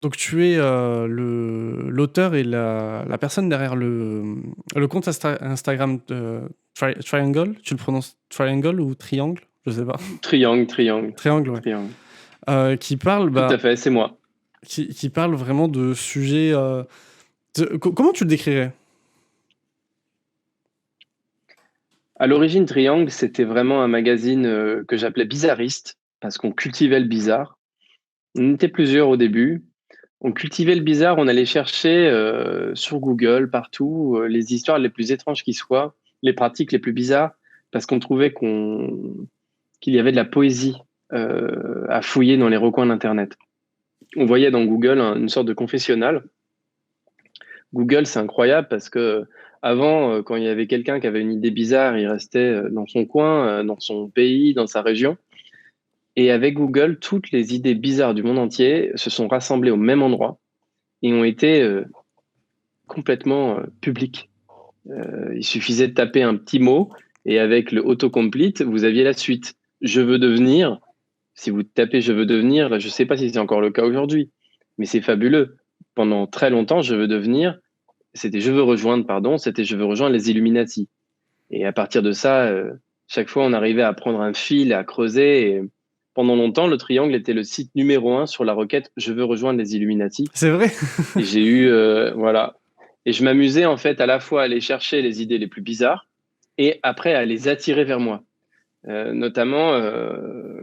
Donc tu es, l'auteur et la personne derrière le compte Instagram de Triangle? Tu le prononces Triangle ou Triangle? Je sais pas. Triangle, triangle, Triangle, ouais. triangle. Qui parle, Tout à fait, c'est moi. qui parle vraiment de sujets, comment tu le décrirais? À l'origine, Triangle, c'était vraiment un magazine que j'appelais bizarriste, parce qu'on cultivait le bizarre. On était plusieurs au début. On cultivait le bizarre, on allait chercher sur Google, partout, les histoires les plus étranges qui soient, les pratiques les plus bizarres, parce qu'on trouvait qu'il y avait de la poésie à fouiller dans les recoins d'Internet. On voyait dans Google une sorte de confessionnal. Google, c'est incroyable parce que avant, quand il y avait quelqu'un qui avait une idée bizarre, il restait dans son coin, dans son pays, dans sa région. Et avec Google, toutes les idées bizarres du monde entier se sont rassemblées au même endroit et ont été complètement publiques. Il suffisait de taper un petit mot et avec le autocomplete, vous aviez la suite. Je veux devenir. Si vous tapez je veux devenir, là, je ne sais pas si c'est encore le cas aujourd'hui, mais c'est fabuleux. Pendant très longtemps, je veux devenir, c'était je veux rejoindre, pardon, c'était je veux rejoindre les Illuminati. Et à partir de ça, chaque fois, on arrivait à prendre un fil, à creuser. Et pendant longtemps, le Triangle était le site numéro un sur la requête je veux rejoindre les Illuminati. C'est vrai? Et j'ai eu, voilà. Et je m'amusais en fait à la fois à aller chercher les idées les plus bizarres et après à les attirer vers moi. Notamment,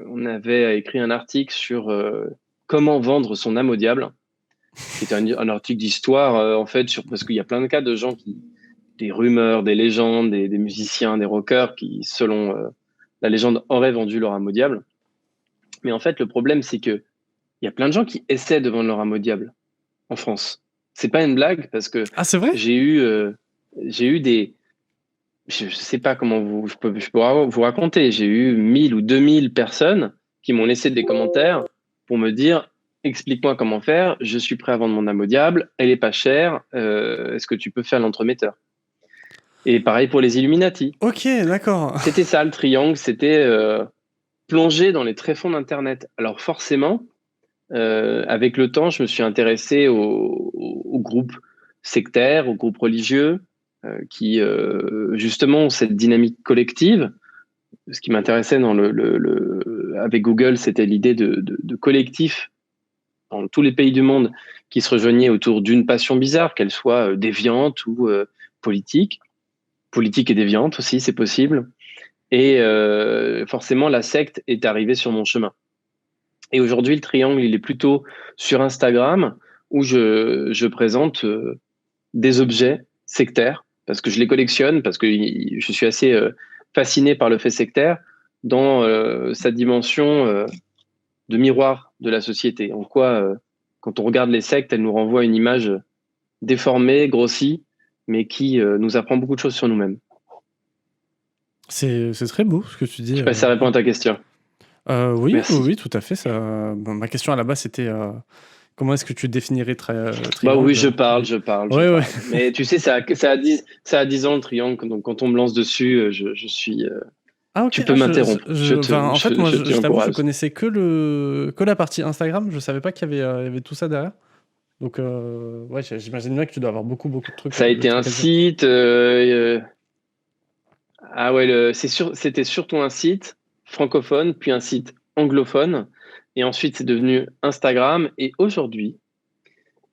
on avait écrit un article sur comment vendre son âme au diable, qui était un article d'histoire en fait parce qu'il y a plein de cas de gens des rumeurs, des légendes, des musiciens, des rockers qui, selon la légende, auraient vendu leur âme au diable. Mais en fait, le problème, c'est que il y a plein de gens qui essaient de vendre leur âme au diable en France. C'est pas une blague parce que Ah, c'est vrai? j'ai eu, euh, j'ai eu des, je sais pas comment je peux vous raconter. J'ai eu 1000 ou 2000 personnes qui m'ont laissé des commentaires pour me dire, explique-moi comment faire. Je suis prêt à vendre mon âme au diable. Elle est pas chère. Est-ce que tu peux faire l'entremetteur? Et pareil pour les Illuminati. OK, d'accord. C'était ça le triangle, c'était plonger dans les tréfonds d'Internet. Alors forcément, avec le temps, je me suis intéressé aux groupes sectaires, aux groupes religieux, qui justement ont cette dynamique collective. Ce qui m'intéressait avec Google, c'était l'idée de collectifs dans tous les pays du monde qui se rejoignaient autour d'une passion bizarre, qu'elle soit déviante ou politique. Politique et déviante aussi, c'est possible. Et forcément, la secte est arrivée sur mon chemin. Et aujourd'hui, le triangle, il est plutôt sur Instagram où je présente des objets sectaires parce que je les collectionne, parce que je suis assez fasciné par le fait sectaire dans sa dimension de miroir de la société. En quoi, quand on regarde les sectes, elles nous renvoient une image déformée, grossie, mais qui nous apprend beaucoup de choses sur nous-mêmes. C'est très beau ce que tu Je dis, sais pas si ça répond à ta question. oui, oui, Merci. oui, tout à fait, ça ma question à la base, c'était, comment est-ce que tu définirais Bah oui, Triangle? Et je ouais, ouais. parle. Mais tu sais, ça a 10 ans le triangle, donc quand on me lance dessus, je suis. Ah, OK, Tu peux m'interrompre. enfin, en fait, moi, Je t'y je t'avoue, je encourage. connaissais que la partie Instagram. Je savais pas qu'il y avait tout ça derrière. Donc, ouais, j'imagine bien que tu dois avoir beaucoup, beaucoup Ça a de été un trucs à dire. site. Ah ouais, c'était surtout un site francophone, puis un site anglophone. Et ensuite, c'est devenu Instagram. Et aujourd'hui,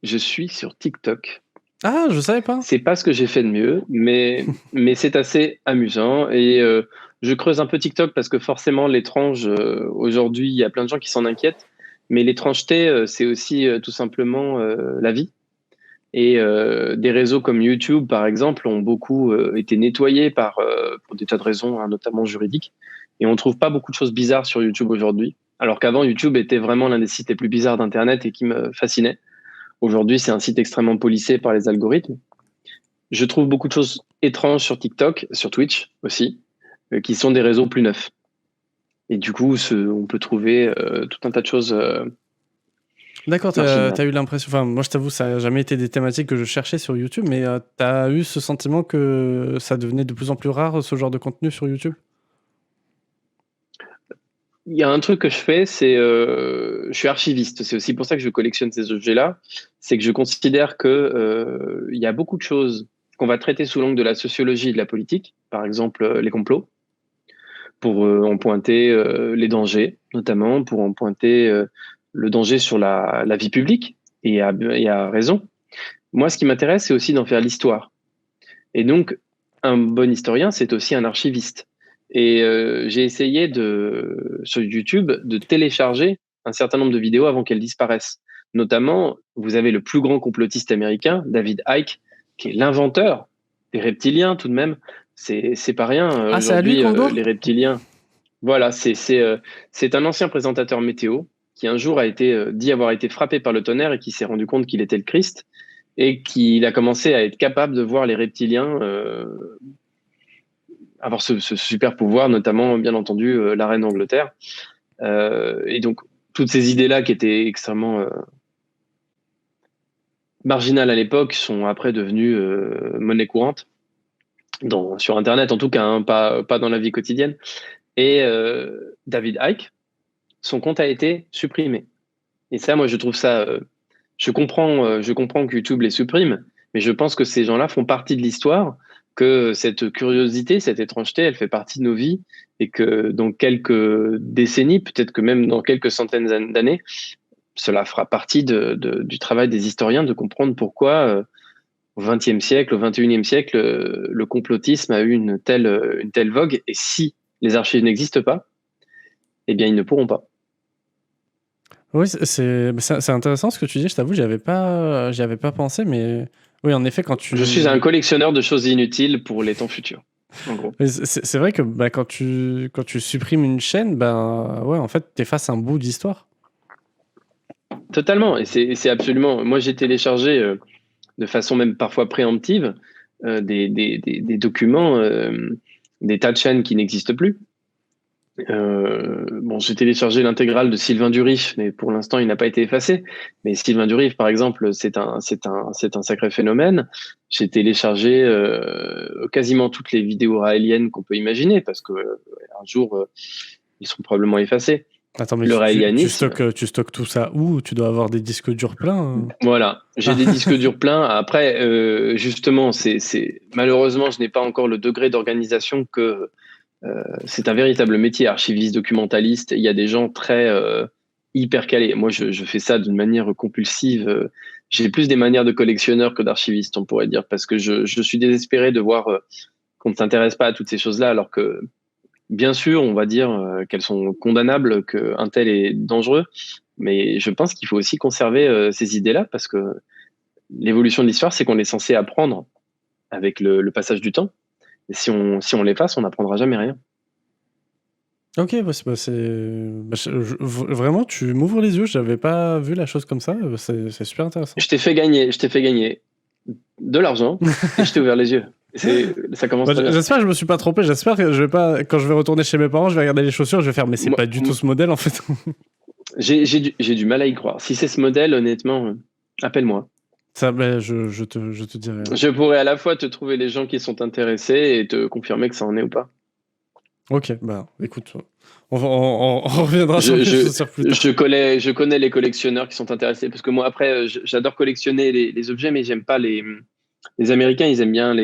je suis sur TikTok. Ah, je savais pas! C'est pas ce que j'ai fait de mieux, mais c'est assez amusant. Et je creuse un peu TikTok parce que forcément, l'étrange, aujourd'hui, il y a plein de gens qui s'en inquiètent. Mais l'étrangeté, c'est aussi tout simplement la vie. Et des réseaux comme YouTube, par exemple, ont beaucoup été nettoyés pour des tas de raisons, hein, notamment juridiques. Et on trouve pas beaucoup de choses bizarres sur YouTube aujourd'hui. Alors qu'avant, YouTube était vraiment l'un des sites les plus bizarres d'Internet et qui me fascinait. Aujourd'hui, c'est un site extrêmement policé par les algorithmes. Je trouve beaucoup de choses étranges sur TikTok, sur Twitch aussi, qui sont des réseaux plus neufs. Et du coup, on peut trouver tout un tas de choses D'accord, t'as marginales. eu l'impression, enfin, moi, je t'avoue, ça a jamais été des thématiques que je cherchais sur YouTube, mais tu eu ce sentiment que ça devenait de plus en plus rare, ce genre de contenu sur YouTube? Il y a un truc que je fais, c'est je suis archiviste. C'est aussi pour ça que je collectionne ces objets-là. C'est que je considère que il y a beaucoup de choses qu'on va traiter sous l'angle de la sociologie et de la politique, par exemple les complots, pour en pointer les dangers, notamment pour en pointer le danger sur la vie publique, et à raison. Moi, ce qui m'intéresse, c'est aussi d'en faire l'histoire. Et donc, un bon historien, c'est aussi un archiviste. Et j'ai essayé sur YouTube de télécharger un certain nombre de vidéos avant qu'elles disparaissent. Notamment, vous avez le plus grand complotiste américain, David Icke, qui est l'inventeur des reptiliens tout de même. C'est pas rien. Ah, c'est à lui Aujourd'hui, qu'on le doit? les reptiliens. Voilà, c'est un ancien présentateur météo qui un jour a été dit avoir été frappé par le tonnerre et qui s'est rendu compte qu'il était le Christ et qu'il a commencé à être capable de voir les reptiliens avoir ce super pouvoir, notamment, bien entendu, la reine d'Angleterre. Et donc, toutes ces idées-là qui étaient extrêmement marginales à l'époque sont après devenues monnaie courante, sur Internet en tout cas, hein, pas dans la vie quotidienne. Et David Icke, son compte a été supprimé. Et ça, moi, je trouve ça... je comprends que YouTube les supprime, mais je pense que ces gens-là font partie de l'histoire, que cette curiosité, cette étrangeté, elle fait partie de nos vies, et que dans quelques décennies, peut-être que même dans quelques centaines d'années, cela fera partie du travail des historiens de comprendre pourquoi au XXe siècle, au XXIe siècle, le complotisme a eu une telle vogue, et si les archives n'existent pas, eh bien, ils ne pourront pas. Oui, c'est intéressant ce que tu dis, je t'avoue, j'y avais pas pensé, mais oui, en effet, quand Je suis un tu... collectionneur de choses inutiles pour les temps futurs, en gros. Mais c'est vrai que bah, quand tu supprimes une chaîne, ben ouais, en fait, t'effaces un bout d'histoire. Totalement, et c'est absolument. Moi, j'ai téléchargé de façon même parfois préemptive des documents, des tas de chaînes qui n'existent plus. Bon, j'ai téléchargé l'intégrale de Sylvain Durif, mais pour l'instant, il n'a pas été effacé. Mais Sylvain Durif, par exemple, c'est un sacré phénomène. J'ai téléchargé quasiment toutes les vidéos raéliennes qu'on peut imaginer, parce que un jour, ils seront probablement effacés. Attends, mais Le raélianisme. tu stockes tout ça où? Tu dois avoir des disques durs pleins, hein. Voilà, j'ai Ah. des disques durs pleins. Après, justement, malheureusement, je n'ai pas encore le degré d'organisation que c'est un véritable métier, archiviste, documentaliste. Il y a des gens très hyper calés. Moi, je fais ça d'une manière compulsive. J'ai plus des manières de collectionneur que d'archiviste, on pourrait dire, parce que je suis désespéré de voir qu'on ne s'intéresse pas à toutes ces choses-là, alors que, bien sûr, on va dire qu'elles sont condamnables, qu'un tel est dangereux. Mais je pense qu'il faut aussi conserver ces idées-là, parce que l'évolution de l'histoire, c'est qu'on est censé apprendre avec le passage du temps. Et si on l'efface, on n'apprendra jamais rien. Ok, vraiment, tu m'ouvres les yeux, j'avais pas vu la chose comme ça, c'est super intéressant. Je t'ai fait gagner de l'argent et je t'ai ouvert les yeux. Ça commence Bah, très bien. j'espère que je me suis pas trompé, j'espère que je vais pas, quand je vais retourner chez mes parents, je vais regarder les chaussures, je vais faire, mais c'est Moi, pas du tout ce modèle en fait. j'ai du mal à y croire. Si c'est ce modèle, honnêtement, appelle-moi. Ça, bah, je te dirai. Je pourrais à la fois te trouver les gens qui sont intéressés et te confirmer que ça en est ou pas. Ok, bah écoute, on reviendra sur les chaussures plus tard. Je connais les collectionneurs qui sont intéressés parce que moi, après, j'adore collectionner les objets, mais j'aime pas les Américains, ils aiment bien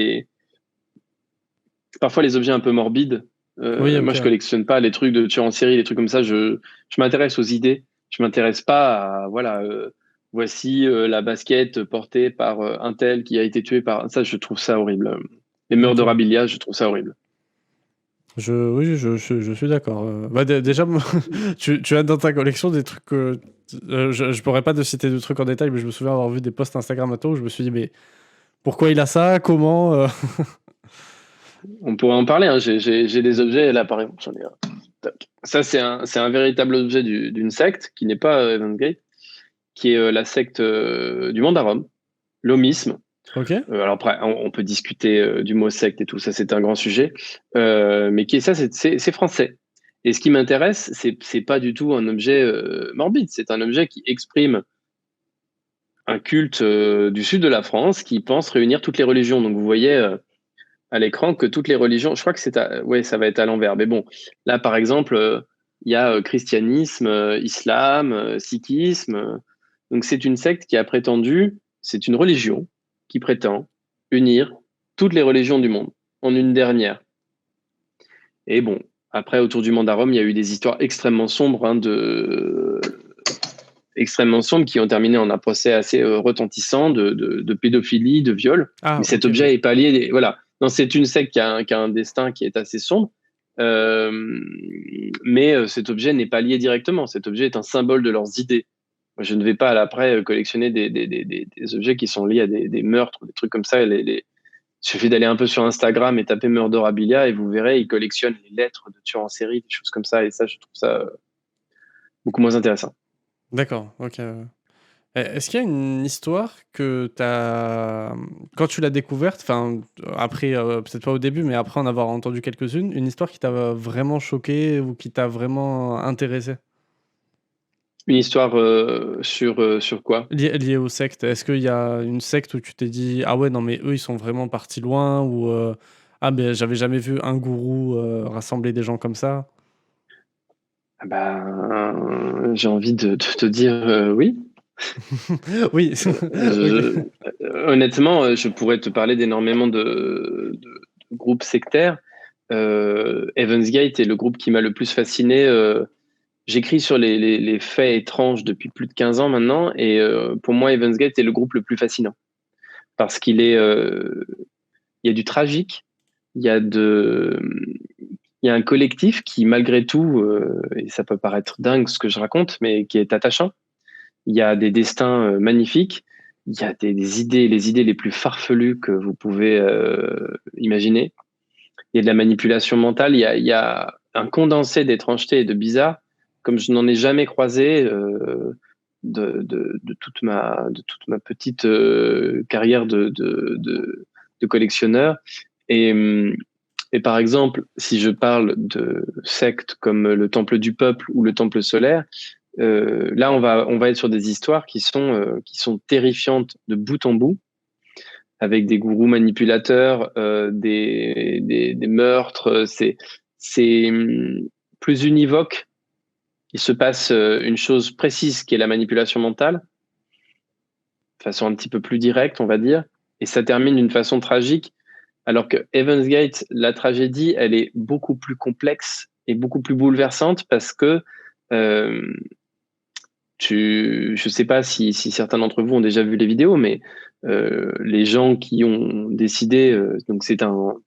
parfois les objets un peu morbides. Oui, Moi, ok. je collectionne pas les trucs de tueurs en série, les trucs comme ça. Je m'intéresse aux idées. Je m'intéresse pas à, voilà, voici la basket portée par un tel qui a été tué par. Ça, je trouve ça horrible. Les Ok. murderabilia, je trouve ça horrible. Oui, je suis d'accord. Bah, déjà, tu as dans ta collection des trucs que. Je pourrais pas te citer de trucs en détail, mais je me souviens avoir vu des posts Instagram à toi où je me suis dit, mais pourquoi il a ça? Comment? On pourrait en parler, hein. J'ai des objets là, par exemple. J'en ai un. Tac. Ça, c'est un véritable objet d'une secte qui n'est pas Evans Gate, qui est la secte du Mandarum, l'omisme. Ok. Alors après, on peut discuter du mot secte et tout ça, c'est un grand sujet. Mais qui est ça, c'est français. Et ce qui m'intéresse, c'est pas du tout un objet morbide, c'est un objet qui exprime un culte du sud de la France qui pense réunir toutes les religions. Donc vous voyez à l'écran que toutes les religions, je crois que ouais, ça va être à l'envers. Mais bon, là par exemple, il y a christianisme, islam, sikhisme. Donc c'est une secte qui a prétendu, c'est une religion qui prétend unir toutes les religions du monde en une dernière. Et bon, après, autour du Mandarum, il y a eu des histoires extrêmement sombres, extrêmement sombres qui ont terminé en un procès assez retentissant de pédophilie, de viol. Ah, Mais cet ok, oui. objet est pas lié. Voilà. Non, c'est une secte qui a un destin qui est assez sombre. Euh, mais cet objet n'est pas lié directement. Cet objet est un symbole de leurs idées. Moi, je ne vais pas à l'après collectionner des objets qui sont liés à des meurtres, des trucs comme ça. Il suffit d'aller un peu sur Instagram et taper Murderabilia et vous verrez, ils collectionnent les lettres de tueurs en série, des choses comme ça. Et ça, je trouve ça beaucoup moins intéressant. D'accord, ok. Est-ce qu'il y a une histoire que t'as, quand tu l'as découverte, enfin, après, peut-être pas au début, mais après en avoir entendu quelques-unes, une histoire qui t'a vraiment choqué ou qui t'a vraiment intéressé? Une histoire sur quoi? Liée aux sectes. Est-ce qu'il y a une secte où tu t'es dit, ah ouais, non, mais eux, ils sont vraiment partis loin, ou ah, mais j'avais jamais vu un gourou rassembler des gens comme ça? Ah bah, j'ai envie de te dire oui. Oui, ok. Honnêtement, je pourrais te parler d'énormément de groupes sectaires. Heaven's Gate est le groupe qui m'a le plus fasciné. J'écris sur les faits étranges depuis plus de 15 ans maintenant, et pour moi, Heaven's Gate est le groupe le plus fascinant parce il y a du tragique, il y a de, il y a un collectif qui, malgré tout, et ça peut paraître dingue ce que je raconte, mais qui est attachant. Il y a des destins magnifiques, il y a des idées, les idées les plus farfelues que vous pouvez imaginer. Il y a de la manipulation mentale, il y a un condensé d'étrangeté et de bizarre, comme je n'en ai jamais croisé de toute ma petite carrière de collectionneur. Et, et par exemple, si je parle de sectes comme le Temple du Peuple ou le Temple solaire, là, on va être sur des histoires qui sont terrifiantes de bout en bout, avec des gourous manipulateurs, des meurtres. C'est plus univoque. Il se passe une chose précise qui est la manipulation mentale, de façon un petit peu plus directe, on va dire, et ça termine d'une façon tragique. Alors que Heaven's Gate, la tragédie, elle est beaucoup plus complexe et beaucoup plus bouleversante parce que euh, je ne sais pas si certains d'entre vous ont déjà vu les vidéos, mais les gens qui ont décidé, donc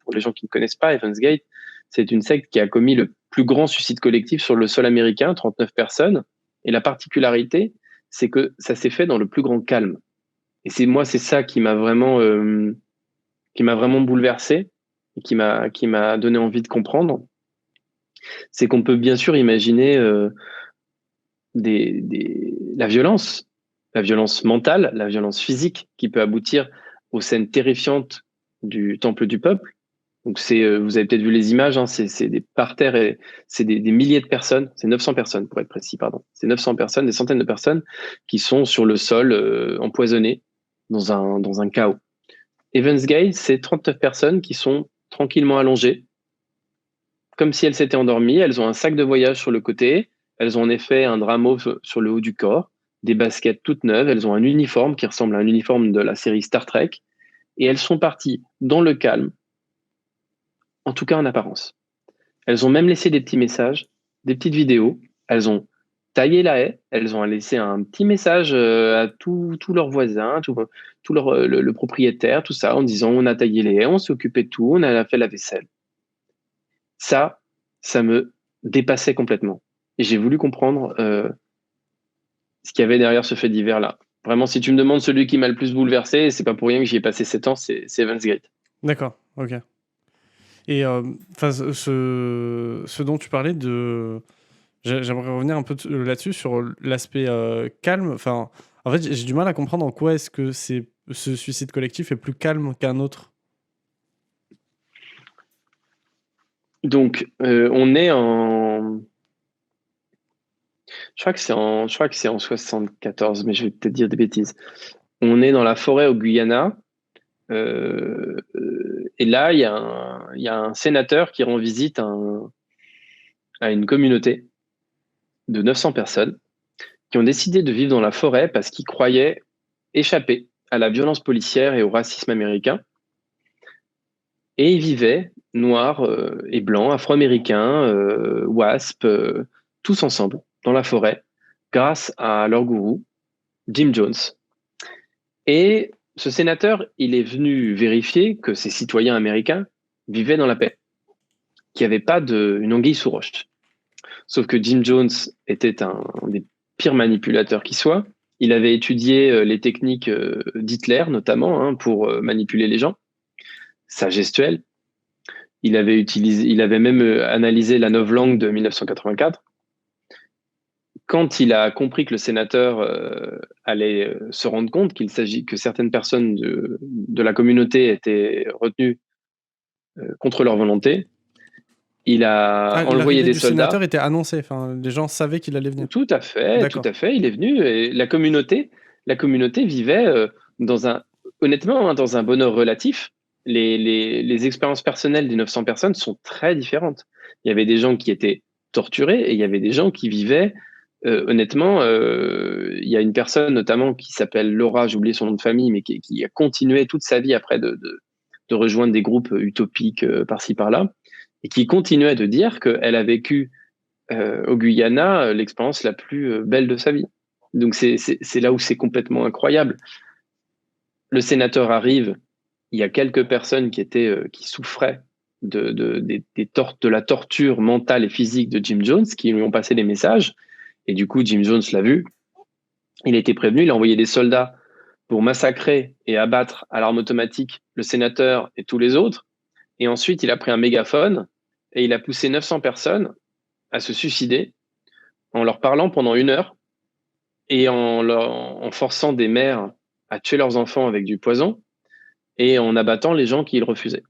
pour les gens qui ne connaissent pas Heaven's Gate, c'est une secte qui a commis le plus grand suicide collectif sur le sol américain, 39 personnes. Et la particularité, c'est que ça s'est fait dans le plus grand calme. Et c'est ça qui m'a vraiment bouleversé et qui m'a donné envie de comprendre. C'est qu'on peut bien sûr imaginer la violence mentale, la violence physique qui peut aboutir aux scènes terrifiantes du Temple du Peuple. Donc vous avez peut-être vu les images, hein, c'est des parterres et c'est des milliers de personnes, c'est 900 personnes pour être précis, pardon. C'est 900 personnes, des centaines de personnes qui sont sur le sol empoisonnées dans un chaos. Evans Gate, c'est 39 personnes qui sont tranquillement allongées, comme si elles s'étaient endormies. Elles ont un sac de voyage sur le côté. Elles ont en effet un drap mauve sur le haut du corps, des baskets toutes neuves. Elles ont un uniforme qui ressemble à un uniforme de la série Star Trek. Et elles sont parties dans le calme, en tout cas en apparence. Elles ont même laissé des petits messages, des petites vidéos. Elles ont taillé la haie. Elles ont laissé un petit message à tous leurs voisins, le propriétaire, tout ça, en disant on a taillé les haies, on s'est occupé de tout, on a fait la vaisselle. Ça, ça me dépassait complètement. Et j'ai voulu comprendre ce qu'il y avait derrière ce fait divers-là. Vraiment, si tu me demandes celui qui m'a le plus bouleversé, c'est pas pour rien que j'y ai passé 7 ans, c'est Evans Gate. D'accord, ok. Et enfin, ce dont tu parlais de, j'aimerais revenir un peu là-dessus sur l'aspect calme. Enfin, en fait, j'ai du mal à comprendre en quoi est-ce que ce suicide collectif est plus calme qu'un autre. Donc, on est en. Je crois que c'est en 74, mais je vais peut-être dire des bêtises. On est dans la forêt au Guyana. Et là, il y a un sénateur qui rend visite à une communauté. de 900 personnes qui ont décidé de vivre dans la forêt parce qu'ils croyaient échapper à la violence policière et au racisme américain. Et ils vivaient, noirs et blancs, afro-américains, WASP, tous ensemble, dans la forêt, grâce à leur gourou, Jim Jones. Et ce sénateur, il est venu vérifier que ces citoyens américains vivaient dans la paix, qu'il n'y avait pas une anguille sous roche. Sauf que Jim Jones était un des pires manipulateurs qui soit. Il avait étudié les techniques d'Hitler, notamment, pour manipuler les gens, sa gestuelle. Il avait même analysé la novlangue de 1984. Quand il a compris que le sénateur allait se rendre compte que certaines personnes de la communauté étaient retenues contre leur volonté, il a envoyé L'arrivée des du sénateur soldats. était annoncée. Enfin, les gens savaient qu'il allait venir. Tout à fait, tout D'accord. à fait. Il est venu et la communauté vivait honnêtement, dans un bonheur relatif. Les expériences personnelles des 900 personnes sont très différentes. Il y avait des gens qui étaient torturés et il y avait des gens qui vivaient, honnêtement, il y a une personne notamment qui s'appelle Laura, j'ai oublié son nom de famille, mais qui a continué toute sa vie après de rejoindre des groupes utopiques par-ci par-là et qui continuait de dire qu'elle a vécu au Guyana l'expérience la plus belle de sa vie. Donc c'est là où c'est complètement incroyable. Le sénateur arrive, il y a quelques personnes qui souffraient de la torture mentale et physique de Jim Jones, qui lui ont passé des messages. Et du coup, Jim Jones l'a vu. Il a été prévenu, il a envoyé des soldats pour massacrer et abattre à l'arme automatique le sénateur et tous les autres. Et ensuite, il a pris un mégaphone et il a poussé 900 personnes à se suicider en leur parlant pendant 1 heure et en forçant des mères à tuer leurs enfants avec du poison et en abattant les gens qui le refusaient.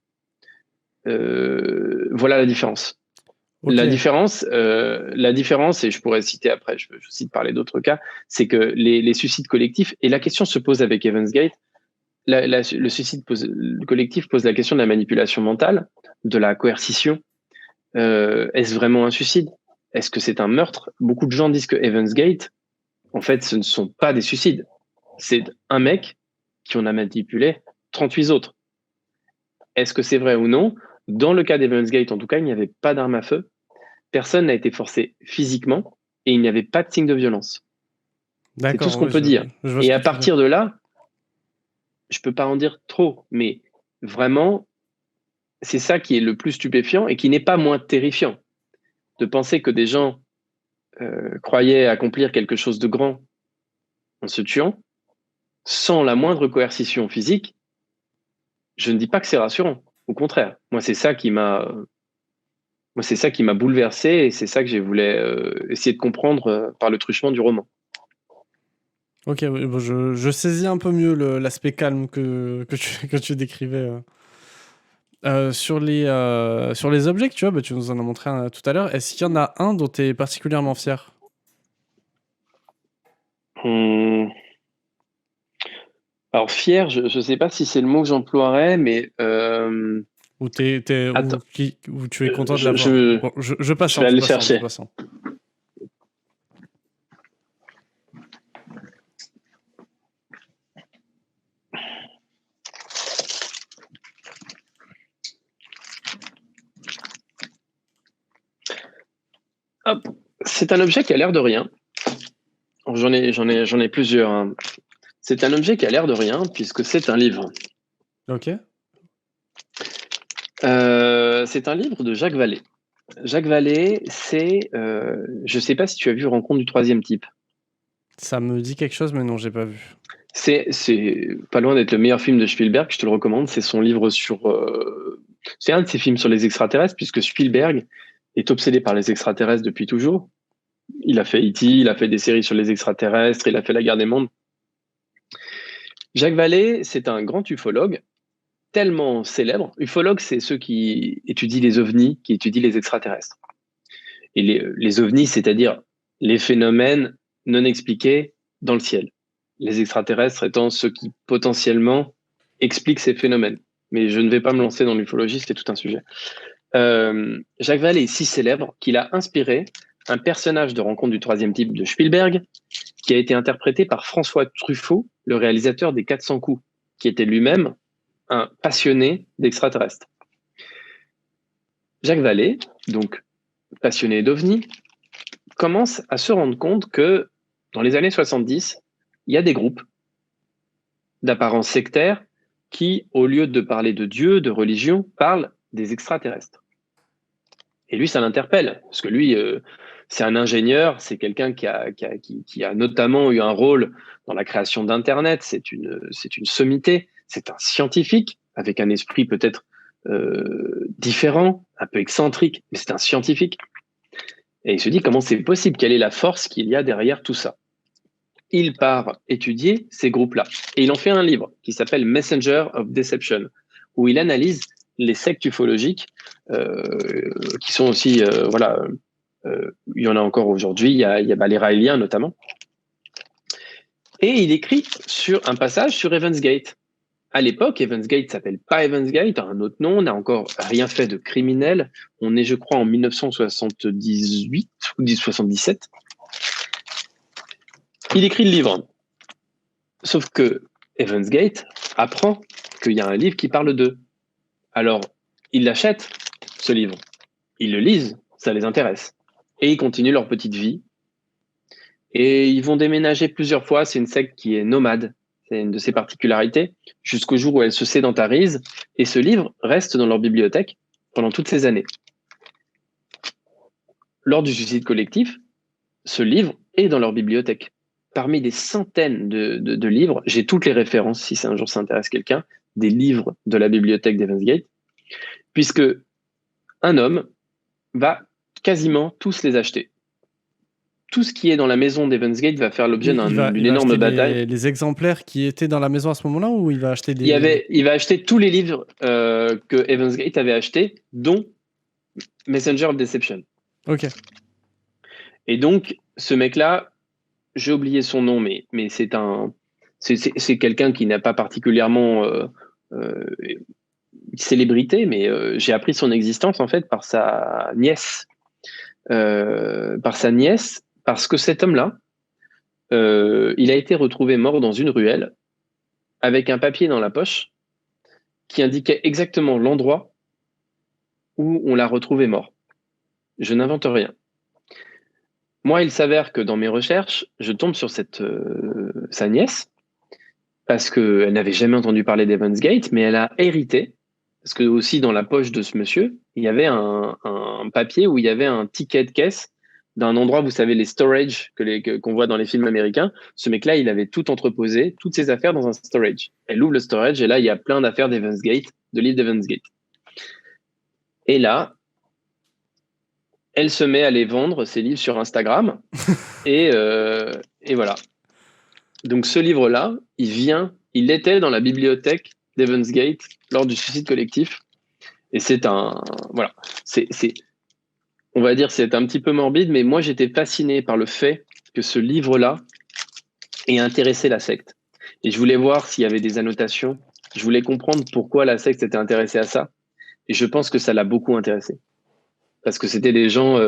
Voilà la différence. Ok. La différence, et je pourrais citer après, je cite parler d'autres cas, c'est que les suicides collectifs, et la question se pose avec Evans Gate, le suicide collectif pose la question de la manipulation mentale, de la coercition. Est-ce vraiment un suicide? Est-ce que c'est un meurtre? Beaucoup de gens disent que Evans Gate, en fait, ce ne sont pas des suicides. C'est un mec qui en a manipulé 38 autres. Est-ce que c'est vrai ou non? Dans le cas d'Evans Gate, en tout cas, il n'y avait pas d'arme à feu. Personne n'a été forcé physiquement et il n'y avait pas de signe de violence. C'est tout ce D'accord, qu'on ouais, peut dire. je vois ce Et que à tu veux. partir de là, je peux pas en dire trop, mais vraiment, c'est ça qui est le plus stupéfiant et qui n'est pas moins terrifiant. De penser que des gens croyaient accomplir quelque chose de grand en se tuant, sans la moindre coercition physique, je ne dis pas que c'est rassurant. Au contraire, moi, c'est ça qui m'a bouleversé et c'est ça que j'ai voulu essayer de comprendre par le truchement du roman. Ok, oui, bon, je saisis un peu mieux l'aspect calme que tu décrivais. Sur les objets que tu as, bah, tu nous en as montré un tout à l'heure. Est-ce qu'il y en a un dont tu es particulièrement fier? Hum, Alors, fier, je ne sais pas si c'est le mot que j'emploierais, mais attends, Ou tu es content de je, l'avoir? je, Bon, je je vais patiente, aller le je chercher. patiente. Hop. C'est un objet qui a l'air de rien. J'en ai plusieurs, hein. C'est un objet qui a l'air de rien puisque c'est un livre. Ok. C'est un livre de Jacques Vallée. Jacques Vallée, je ne sais pas si tu as vu Rencontre du troisième type. Ça me dit quelque chose, mais non, j'ai pas vu. C'est pas loin d'être le meilleur film de Spielberg, je te le recommande. C'est son livre c'est un de ses films sur les extraterrestres, puisque Spielberg est obsédé par les extraterrestres depuis toujours. Il a fait E.T., il a fait des séries sur les extraterrestres, il a fait La Guerre des Mondes. Jacques Vallée, c'est un grand ufologue, tellement célèbre. Ufologue, c'est ceux qui étudient les ovnis, qui étudient les extraterrestres. Et les ovnis, c'est-à-dire les phénomènes non expliqués dans le ciel. Les extraterrestres étant ceux qui potentiellement expliquent ces phénomènes. Mais je ne vais pas me lancer dans l'ufologie, c'est tout un sujet. Jacques Vallée est si célèbre qu'il a inspiré un personnage de Rencontre du troisième type de Spielberg qui a été interprété par François Truffaut, le réalisateur des 400 coups, qui était lui-même un passionné d'extraterrestres. Jacques Vallée, donc passionné d'OVNI, commence à se rendre compte que dans les années 70, il y a des groupes d'apparence sectaire qui, au lieu de parler de Dieu, de religion, parlent des extraterrestres. Et lui, ça l'interpelle, parce que lui, c'est un ingénieur, c'est quelqu'un qui a notamment eu un rôle dans la création d'Internet, c'est une sommité, c'est un scientifique avec un esprit peut-être différent, un peu excentrique, mais c'est un scientifique. Et il se dit comment c'est possible, quelle est la force qu'il y a derrière tout ça. Il part étudier ces groupes-là. Et il en fait un livre qui s'appelle Messenger of Deception, où il analyse les sectes ufologiques, qui sont aussi, il y en a encore aujourd'hui, il y a les Raéliens notamment. Et il écrit sur un passage sur Heaven's Gate. À l'époque, Heaven's Gate s'appelle pas Heaven's Gate, a un autre nom, on n'a encore rien fait de criminel. On est, je crois, en 1978 ou 1977. Il écrit le livre. Sauf que Heaven's Gate apprend qu'il y a un livre qui parle d'eux. Alors, ils l'achètent, ce livre. Ils le lisent, ça les intéresse. Et ils continuent leur petite vie. Et ils vont déménager plusieurs fois. C'est une secte qui est nomade. C'est une de ses particularités. Jusqu'au jour où elle se sédentarise. Et ce livre reste dans leur bibliothèque pendant toutes ces années. Lors du suicide collectif, ce livre est dans leur bibliothèque. Parmi des centaines de livres, j'ai toutes les références, si un jour ça intéresse quelqu'un, des livres de la bibliothèque d'Heaven's Gate, puisque un homme va quasiment tous les acheter. Tout ce qui est dans la maison d'Heaven's Gate va faire l'objet d'une énorme bataille. Les exemplaires qui étaient dans la maison à ce moment-là, ou il va acheter des... Il va acheter tous les livres que Heaven's Gate avait achetés, dont Messenger of Deception. Ok. Et donc, ce mec-là, j'ai oublié son nom, mais c'est quelqu'un qui n'a pas particulièrement célébrité, mais j'ai appris son existence en fait par sa nièce. Parce que cet homme-là, il a été retrouvé mort dans une ruelle avec un papier dans la poche qui indiquait exactement l'endroit où on l'a retrouvé mort. Je n'invente rien. Moi, il s'avère que dans mes recherches, je tombe sur sa nièce, parce qu'elle n'avait jamais entendu parler d'Heaven's Gate, mais elle a hérité, parce que aussi dans la poche de ce monsieur, il y avait un papier où il y avait un ticket de caisse d'un endroit, vous savez, les storage qu'on voit dans les films américains. Ce mec-là, il avait tout entreposé, toutes ses affaires dans un storage. Elle ouvre le storage et là, il y a plein d'affaires d'Heaven's Gate, de livres d'Heaven's Gate. Et là, elle se met à les vendre, ces livres, sur Instagram. et voilà. Donc ce livre-là, il était dans la bibliothèque d'Heaven's Gate lors du suicide collectif. Et on va dire, c'est un petit peu morbide, mais moi j'étais fasciné par le fait que ce livre-là ait intéressé la secte. Et je voulais voir s'il y avait des annotations. Je voulais comprendre pourquoi la secte s'était intéressée à ça. Et je pense que ça l'a beaucoup intéressé. Parce que c'était des gens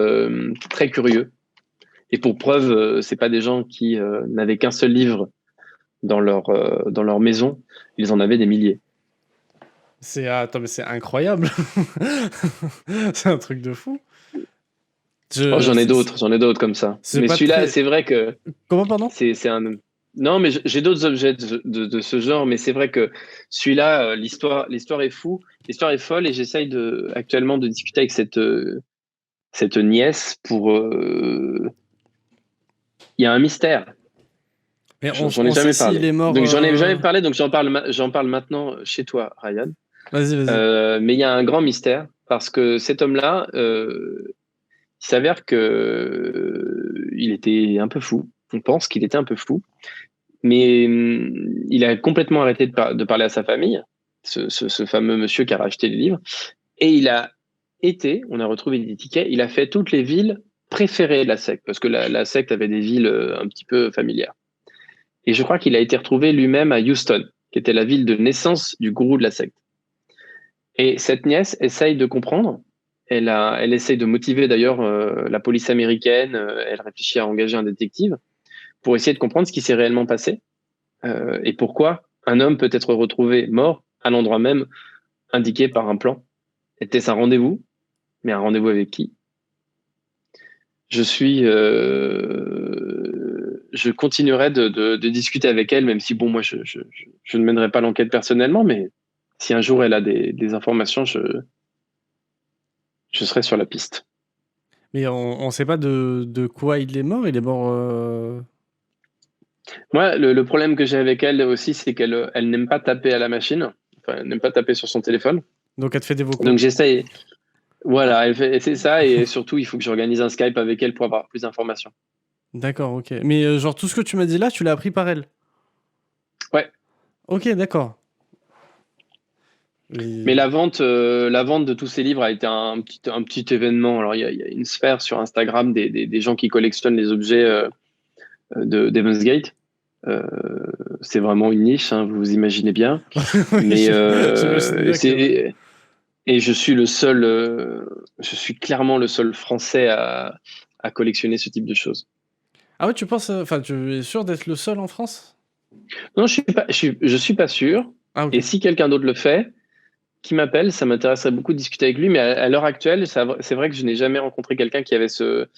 très curieux. Et pour preuve, c'est pas des gens qui n'avaient qu'un seul livre dans leur maison. Ils en avaient des milliers. Attends, mais c'est incroyable. C'est un truc de fou. J'en ai d'autres comme ça. Mais celui-là, c'est vrai que... Comment, pardon ? Non, mais j'ai d'autres objets de ce genre, mais c'est vrai que celui-là, l'histoire est fou, l'histoire est folle, et j'essaye actuellement de discuter avec cette nièce pour... Il y a un mystère. Mais j'en ai jamais parlé. Il est mort, donc j'en ai jamais parlé, donc j'en parle maintenant chez toi, Ryan. Vas-y. Mais il y a un grand mystère, parce que cet homme-là, il s'avère que il était un peu fou. On pense qu'il était un peu fou. Mais il a complètement arrêté de parler à sa famille, ce fameux monsieur qui a racheté le livre. Et on a retrouvé des tickets, il a fait toutes les villes préférées de la secte, parce que la secte avait des villes un petit peu familières. Et je crois qu'il a été retrouvé lui-même à Houston, qui était la ville de naissance du gourou de la secte. Et cette nièce essaye de comprendre, Elle essaye de motiver d'ailleurs la police américaine. Elle réfléchit à engager un détective pour essayer de comprendre ce qui s'est réellement passé et pourquoi un homme peut être retrouvé mort à l'endroit même indiqué par un plan. Était-ce un rendez-vous? Mais un rendez-vous avec qui? Je continuerai de discuter avec elle, même si bon, moi, je ne mènerai pas l'enquête personnellement, mais si un jour elle a des informations, je serai sur la piste. Mais on sait pas de quoi il est mort. Il est mort. Moi, le problème que j'ai avec elle aussi, c'est qu'elle n'aime pas taper à la machine. Enfin, elle n'aime pas taper sur son téléphone. Donc elle te fait des vocaux. Donc j'essaye. Voilà, c'est ça. Et surtout, il faut que j'organise un Skype avec elle pour avoir plus d'informations. D'accord, ok. Mais genre tout ce que tu m'as dit là, tu l'as appris par elle. Ouais. Ok, d'accord. Mais la vente de tous ces livres a été un petit événement. Alors, il y a une sphère sur Instagram des gens qui collectionnent les objets d'Evans Gate. Euh, c'est vraiment une niche, hein, vous imaginez bien. Oui, Mais j'imagine bien que. et je suis clairement le seul Français à collectionner ce type de choses. Ah ouais, tu penses. Enfin, tu es sûr d'être le seul en France? Non, je suis pas sûr. Ah Et ok. si quelqu'un d'autre le fait, qui m'appelle, ça m'intéresserait beaucoup de discuter avec lui. Mais à l'heure actuelle, c'est vrai que je n'ai jamais rencontré quelqu'un qui avait cette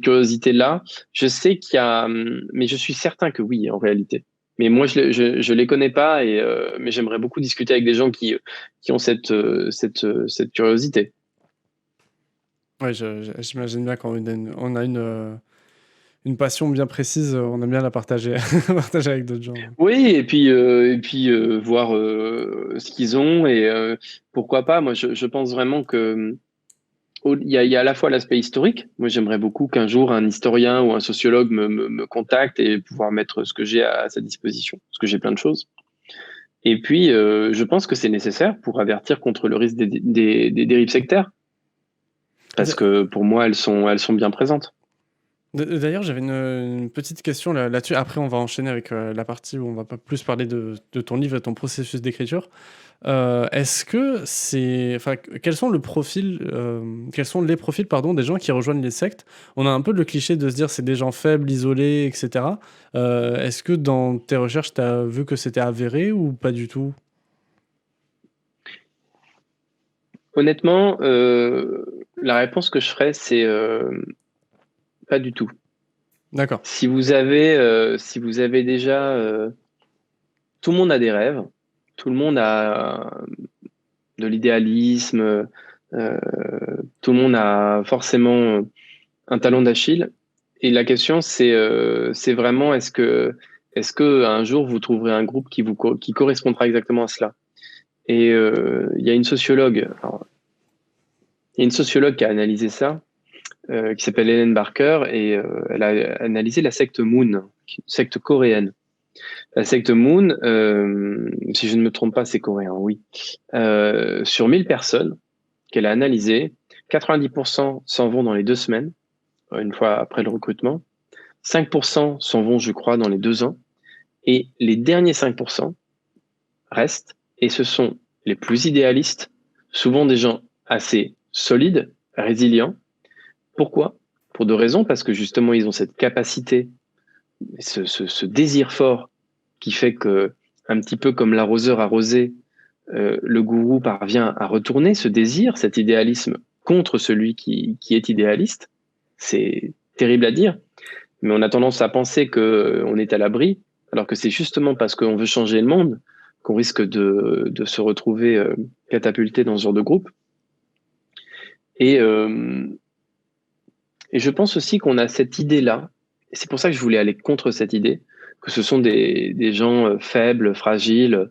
curiosité-là. Je sais qu'il y a, mais je suis certain que oui, en réalité. Mais moi, je les connais pas mais j'aimerais beaucoup discuter avec des gens qui ont cette curiosité. Ouais, j'imagine bien quand on a une passion bien précise, on aime bien la partager, partager avec d'autres gens. Oui, et puis voir ce qu'ils ont pourquoi pas. Moi, je pense vraiment que il y a à la fois l'aspect historique. Moi, j'aimerais beaucoup qu'un jour un historien ou un sociologue me contacte et pouvoir mettre ce que j'ai à sa disposition, parce que j'ai plein de choses. Et puis, je pense que c'est nécessaire pour avertir contre le risque des dérives sectaires, parce D- que pour moi, elles sont bien présentes. D'ailleurs, j'avais une petite question là-dessus. Après, on va enchaîner avec la partie où on va pas plus parler de ton livre et ton processus d'écriture. Est-ce que c'est, enfin, quels sont les profils, pardon, des gens qui rejoignent les sectes? On a un peu le cliché de se dire c'est des gens faibles, isolés, etc. Est-ce que dans tes recherches, tu as vu que c'était avéré ou pas du tout? Honnêtement, la réponse que je ferais, c'est pas du tout. D'accord. Si vous avez déjà, tout le monde a des rêves, tout le monde a de l'idéalisme, euh, tout le monde a forcément un talon d'Achille. Et la question, c'est vraiment est-ce que un jour vous trouverez un groupe qui correspondra exactement à cela? Et il y a une sociologue, alors, il y a une sociologue qui a analysé ça, qui s'appelle Helen Barker, et elle a analysé la secte Moon, qui est une secte coréenne. La secte Moon, si je ne me trompe pas, c'est coréen, oui. Sur 1000 personnes qu'elle a analysées, 90% s'en vont dans les 2 semaines, une fois après le recrutement. 5% s'en vont, je crois, dans les 2 ans. Et les derniers 5% restent. Et ce sont les plus idéalistes, souvent des gens assez solides, résilients. Pourquoi? Pour deux raisons. Parce que justement, ils ont cette capacité, ce désir fort qui fait que, un petit peu comme l'arroseur arrosé, le gourou parvient à retourner ce désir, cet idéalisme contre celui qui est idéaliste. C'est terrible à dire, mais on a tendance à penser qu'on est à l'abri, alors que c'est justement parce qu'on veut changer le monde qu'on risque de se retrouver catapulté dans ce genre de groupe. Et, euh, et je pense aussi qu'on a cette idée-là, et c'est pour ça que je voulais aller contre cette idée, que ce sont des gens faibles, fragiles.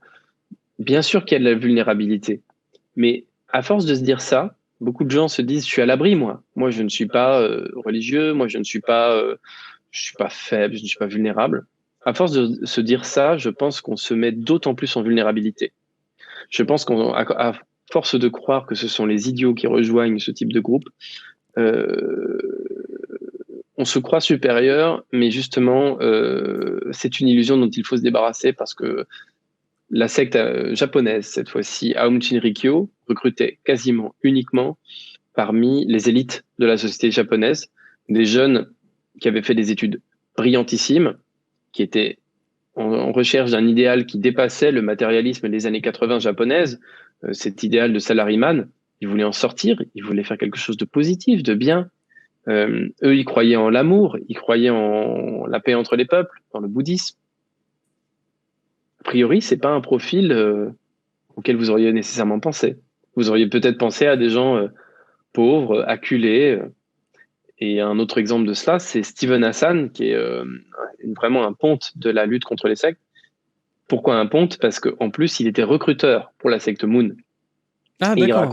Bien sûr qu'il y a de la vulnérabilité, mais à force de se dire ça, beaucoup de gens se disent, je suis à l'abri, moi. Moi, je ne suis pas religieux, moi, je suis pas faible, je ne suis pas vulnérable. À force de se dire ça, je pense qu'on se met d'autant plus en vulnérabilité. Je pense à force de croire que ce sont les idiots qui rejoignent ce type de groupe, euh, on se croit supérieur, mais justement, c'est une illusion dont il faut se débarrasser parce que la secte japonaise, cette fois-ci, Aum Shinrikyo, recrutait quasiment uniquement parmi les élites de la société japonaise, des jeunes qui avaient fait des études brillantissimes, qui étaient en recherche d'un idéal qui dépassait le matérialisme des années 80 japonaises, cet idéal de salariman. Ils voulaient en sortir, ils voulaient faire quelque chose de positif, de bien. Eux, ils croyaient en l'amour, ils croyaient en la paix entre les peuples, dans le bouddhisme. A priori, c'est pas un profil auquel vous auriez nécessairement pensé. Vous auriez peut-être pensé à des gens pauvres, acculés. Et un autre exemple de cela, c'est Steven Hassan, qui est vraiment un ponte de la lutte contre les sectes. Pourquoi un ponte? Parce qu'en plus, il était recruteur pour la secte Moon. Ah, Et d'accord.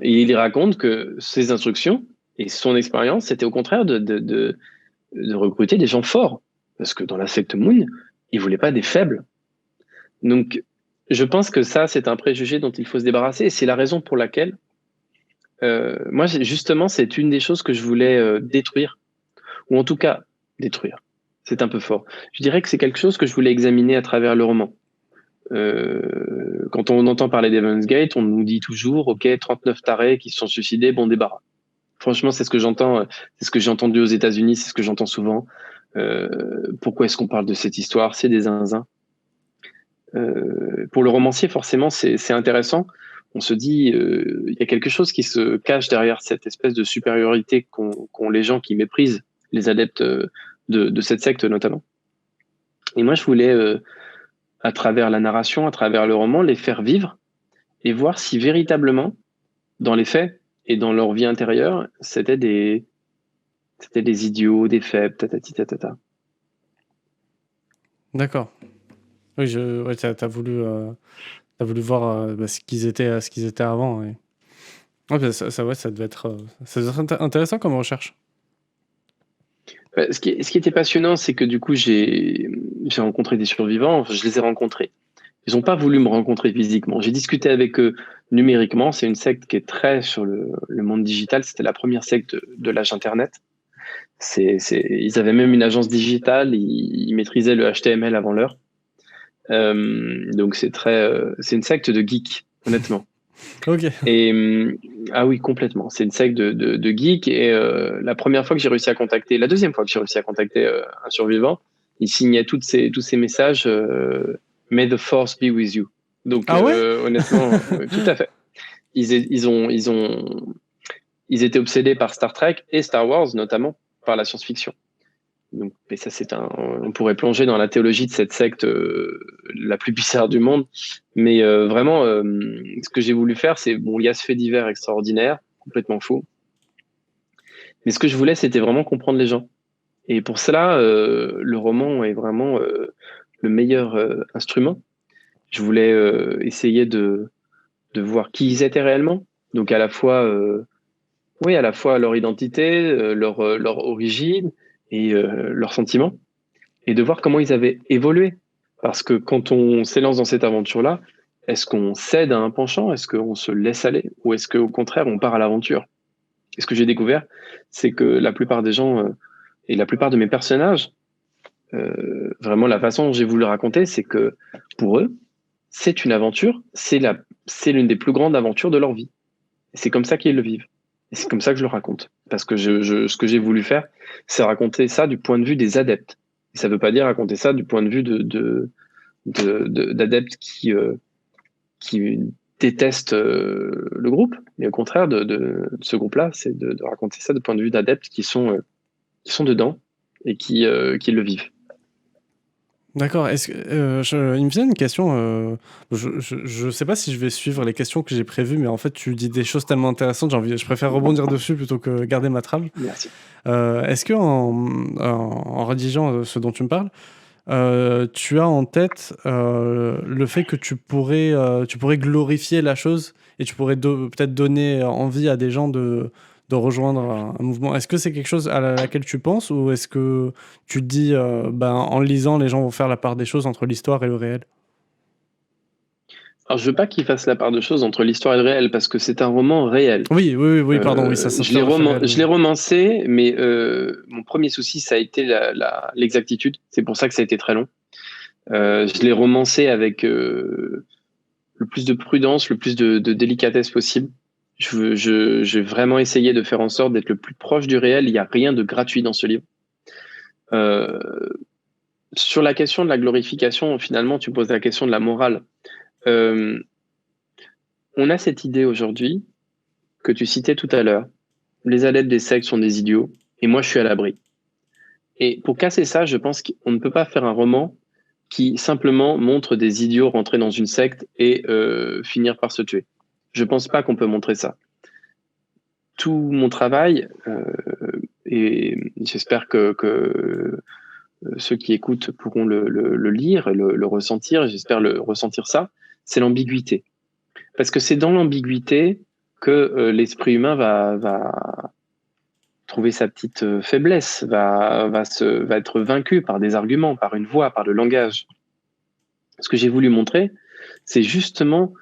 il raconte que ses instructions et son expérience, c'était au contraire de recruter des gens forts. Parce que dans la secte Moon, il voulait pas des faibles. Donc, je pense que ça, c'est un préjugé dont il faut se débarrasser. Et c'est la raison pour laquelle, moi, justement, c'est une des choses que je voulais détruire. Ou en tout cas, détruire. C'est un peu fort. Je dirais que c'est quelque chose que je voulais examiner à travers le roman. Quand on entend parler d'Heaven's Gate, on nous dit toujours, OK, 39 tarés qui se sont suicidés, bon débarras. Franchement, c'est ce que j'entends, c'est ce que j'ai entendu aux États-Unis, c'est ce que j'entends souvent. Pourquoi est-ce qu'on parle de cette histoire? C'est des zinzins. Pour le romancier, forcément, c'est intéressant. On se dit, il y a quelque chose qui se cache derrière cette espèce de supériorité qu'ont les gens qui méprisent les adeptes de cette secte notamment. Et moi, je voulais, à travers la narration, à travers le roman, les faire vivre et voir si véritablement, dans les faits et dans leur vie intérieure, c'était des idiots, des faibles, tatati tatata. D'accord. Oui, ouais, t'as voulu voir ce qu'ils étaient avant. Ouais. Ouais, bah, ouais, ça devait être intéressant comme recherche. Ce qui était passionnant, c'est que du coup, j'ai rencontré des survivants, enfin, je les ai rencontrés. Ils n'ont pas voulu me rencontrer physiquement. J'ai discuté avec eux numériquement. C'est une secte qui est très sur le monde digital. C'était la première secte de l'âge Internet. Ils avaient même une agence digitale. Ils maîtrisaient le HTML avant l'heure. Donc c'est une secte de geeks, honnêtement. Ok. Et ah oui, complètement. C'est une secte de geeks. Et la première fois que j'ai réussi à contacter, la deuxième fois que j'ai réussi à contacter un survivant, il signait tous ces messages. May the force be with you. Donc Ah ouais? honnêtement, tout à fait. Ils étaient obsédés par Star Trek et Star Wars, notamment par la science-fiction. Donc, mais ça, on pourrait plonger dans la théologie de cette secte la plus bizarre du monde. Mais vraiment, ce que j'ai voulu faire, c'est, bon, il y a ce fait divers extraordinaire, complètement fou. Mais ce que je voulais, c'était vraiment comprendre les gens. Et pour cela, le roman est vraiment le meilleur instrument. Je voulais essayer de voir qui ils étaient réellement. Donc à la fois, oui, à la fois leur identité, leur origine et leurs sentiments, et de voir comment ils avaient évolué. Parce que quand on s'élance dans cette aventure-là, est-ce qu'on cède à un penchant? Est-ce qu'on se laisse aller? Ou est-ce qu'au contraire, on part à l'aventure? Et ce que j'ai découvert, c'est que la plupart des gens et la plupart de mes personnages, vraiment la façon dont j'ai voulu raconter, c'est que pour eux, c'est une aventure, c'est l'une des plus grandes aventures de leur vie. Et c'est comme ça qu'ils le vivent. Et c'est comme ça que je le raconte. Parce que ce que j'ai voulu faire, c'est raconter ça du point de vue des adeptes. Et ça ne veut pas dire raconter ça du point de vue d'adeptes qui détestent le groupe, mais au contraire de ce groupe-là, c'est de raconter ça du point de vue d'adeptes qui sont dedans et qui le vivent. D'accord. Il me vient une question. Je sais pas si je vais suivre les questions que j'ai prévues, mais en fait, tu dis des choses tellement intéressantes, je préfère rebondir dessus plutôt que garder ma trame. Merci. Est-ce que en rédigeant ce dont tu me parles, tu as en tête le fait que tu pourrais glorifier la chose et tu pourrais peut-être donner envie à des gens de rejoindre un mouvement. Est-ce que c'est quelque chose à laquelle tu penses ou est-ce que tu te dis en lisant, les gens vont faire la part des choses entre l'histoire et le réel? Alors, je veux pas qu'ils fassent la part de choses entre l'histoire et le réel, parce que c'est un roman réel. Oui, pardon, oui, ça s'inspire de faits réels. Je l'ai romancé, mais mon premier souci, ça a été l'exactitude. C'est pour ça que ça a été très long. Je l'ai romancé avec le plus de prudence, le plus de délicatesse possible. J'ai vraiment essayé de faire en sorte d'être le plus proche du réel. Il n'y a rien de gratuit dans ce livre. Euh, sur la question de la glorification, finalement, tu poses la question de la morale. Euh, on a cette idée aujourd'hui que tu citais tout à l'heure. Les adeptes des sectes sont des idiots et moi, je suis à l'abri. Et pour casser ça, je pense qu'on ne peut pas faire un roman qui simplement montre des idiots rentrer dans une secte et finir par se tuer. Je pense pas qu'on peut montrer ça. Tout mon travail, et j'espère que ceux qui écoutent pourront le lire et le ressentir, j'espère le ressentir ça, c'est l'ambiguïté. Parce que c'est dans l'ambiguïté que l'esprit humain va trouver sa petite faiblesse, va être vaincu par des arguments, par une voix, par le langage. Ce que j'ai voulu montrer, c'est justement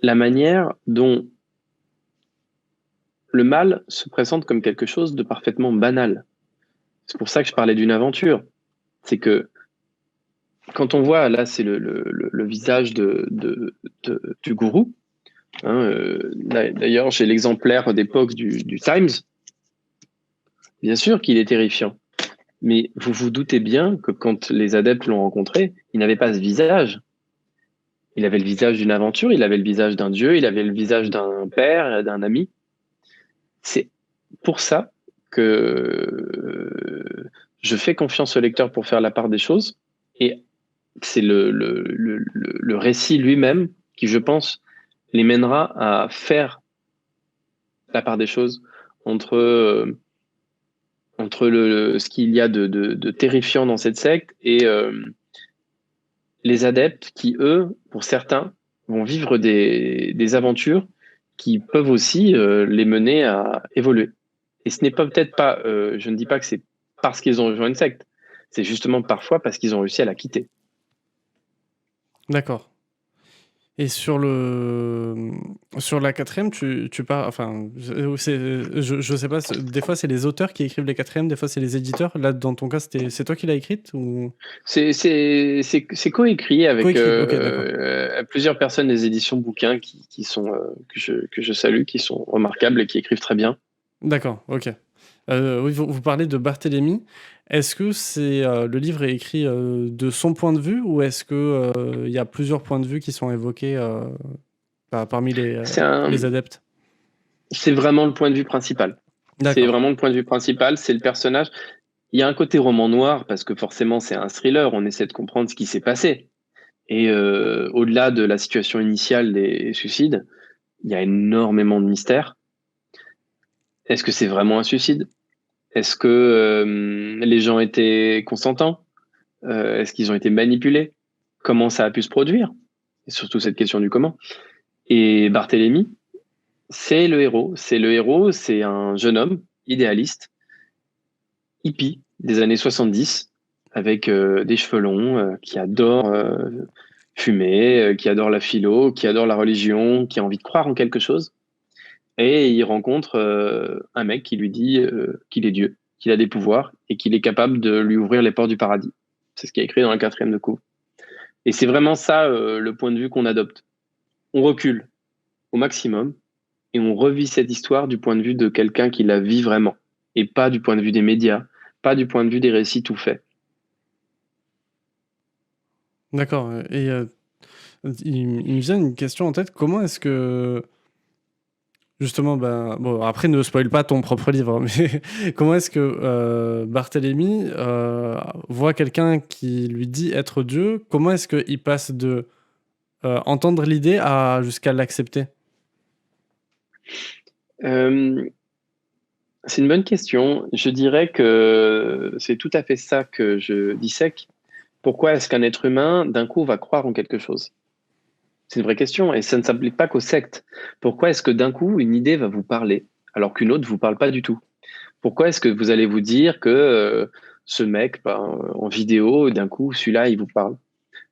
la manière dont le mal se présente comme quelque chose de parfaitement banal. C'est pour ça que je parlais d'une aventure. C'est que quand on voit, là, c'est le visage du gourou. Hein, d'ailleurs, j'ai l'exemplaire d'époque du Times. Bien sûr qu'il est terrifiant. Mais vous vous doutez bien que quand les adeptes l'ont rencontré, il n'avait pas ce visage. Il avait le visage d'une aventure, il avait le visage d'un dieu, il avait le visage d'un père, d'un ami. C'est pour ça que je fais confiance au lecteur pour faire la part des choses. Et c'est le récit lui-même qui, je pense, les mènera à faire la part des choses entre, ce qu'il y a de terrifiant dans cette secte et les adeptes qui, eux, pour certains, vont vivre des aventures qui peuvent aussi les mener à évoluer. Et ce n'est peut-être pas, je ne dis pas que c'est parce qu'ils ont rejoint une secte, c'est justement parfois parce qu'ils ont réussi à la quitter. D'accord. Et sur la quatrième, tu parles, enfin, je sais pas, des fois c'est les auteurs qui écrivent les quatrièmes, des fois c'est les éditeurs. Là, dans ton cas, c'est toi qui l'as écrite ou C'est coécrit avec coécrit? Ok, d'accord. plusieurs personnes des éditions bouquins qui sont, que je salue, qui sont remarquables et qui écrivent très bien. D'accord, ok. Oui, vous parlez de Barthélemy. Est-ce que le livre est écrit de son point de vue ou est-ce que il y a plusieurs points de vue qui sont évoqués parmi C'est un, les adeptes? c'est vraiment le point de vue principal. C'est D'accord. vraiment le point de vue principal, c'est le personnage. Il y a un côté roman noir parce que forcément c'est un thriller, on essaie de comprendre ce qui s'est passé. Et au-delà de la situation initiale des suicides, il y a énormément de mystères. Est-ce que c'est vraiment un suicide? Est-ce que les gens étaient consentants? Est-ce qu'ils ont été manipulés? Comment ça a pu se produire? Et surtout cette question du comment. Et Barthélemy, c'est le héros. C'est le héros, c'est un jeune homme idéaliste, hippie des années 70, avec des cheveux longs, qui adore fumer, qui adore la philo, qui adore la religion, qui a envie de croire en quelque chose. Et il rencontre un mec qui lui dit qu'il est Dieu, qu'il a des pouvoirs et qu'il est capable de lui ouvrir les portes du paradis. C'est ce qui est écrit dans la quatrième de couve. Et c'est vraiment ça le point de vue qu'on adopte. On recule au maximum et on revit cette histoire du point de vue de quelqu'un qui la vit vraiment et pas du point de vue des médias, pas du point de vue des récits tout faits. D'accord. Et il me vient une question en tête. Comment est-ce que justement, ben, bon, après, ne spoil pas ton propre livre, mais comment est-ce que Barthélemy voit quelqu'un qui lui dit être Dieu? Comment est-ce qu'il passe de entendre l'idée jusqu'à l'accepter? Euh, c'est une bonne question. Je dirais que c'est tout à fait ça que je dissèque. Pourquoi est-ce qu'un être humain, d'un coup, va croire en quelque chose? C'est une vraie question et ça ne s'applique pas qu'aux sectes. Pourquoi est-ce que d'un coup, une idée va vous parler alors qu'une autre ne vous parle pas du tout? Pourquoi est-ce que vous allez vous dire que ce mec, ben, en vidéo, d'un coup, celui-là, il vous parle?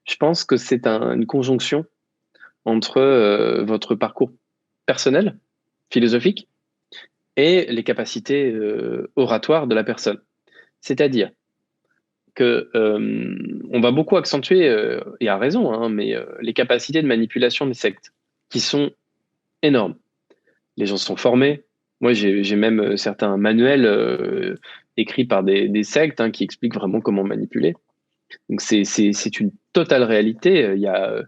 Je pense que c'est une conjonction entre votre parcours personnel, philosophique, et les capacités oratoires de la personne. C'est-à-dire, que on va beaucoup accentuer, et à raison, hein, mais les capacités de manipulation des sectes, qui sont énormes. Les gens sont formés. Moi, j'ai même certains manuels écrits par des sectes qui expliquent vraiment comment manipuler. Donc, c'est une totale réalité. Il y a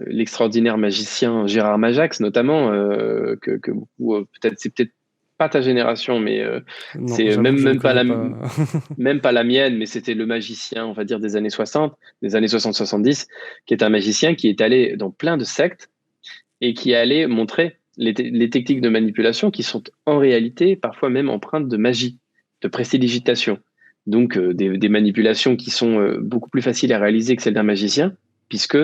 l'extraordinaire magicien Gérard Majax, notamment, que beaucoup, peut-être, c'est peut-être pas ta génération, mais Non, c'est j'avoue que je ne même pas connais la, pas. même pas la mienne, mais c'était le magicien, on va dire, des années 60, des années 60-70, qui est un magicien qui est allé dans plein de sectes et qui allait montrer les techniques de manipulation qui sont en réalité parfois même empreintes de magie, de prestidigitation. Donc des manipulations qui sont beaucoup plus faciles à réaliser que celles d'un magicien, puisque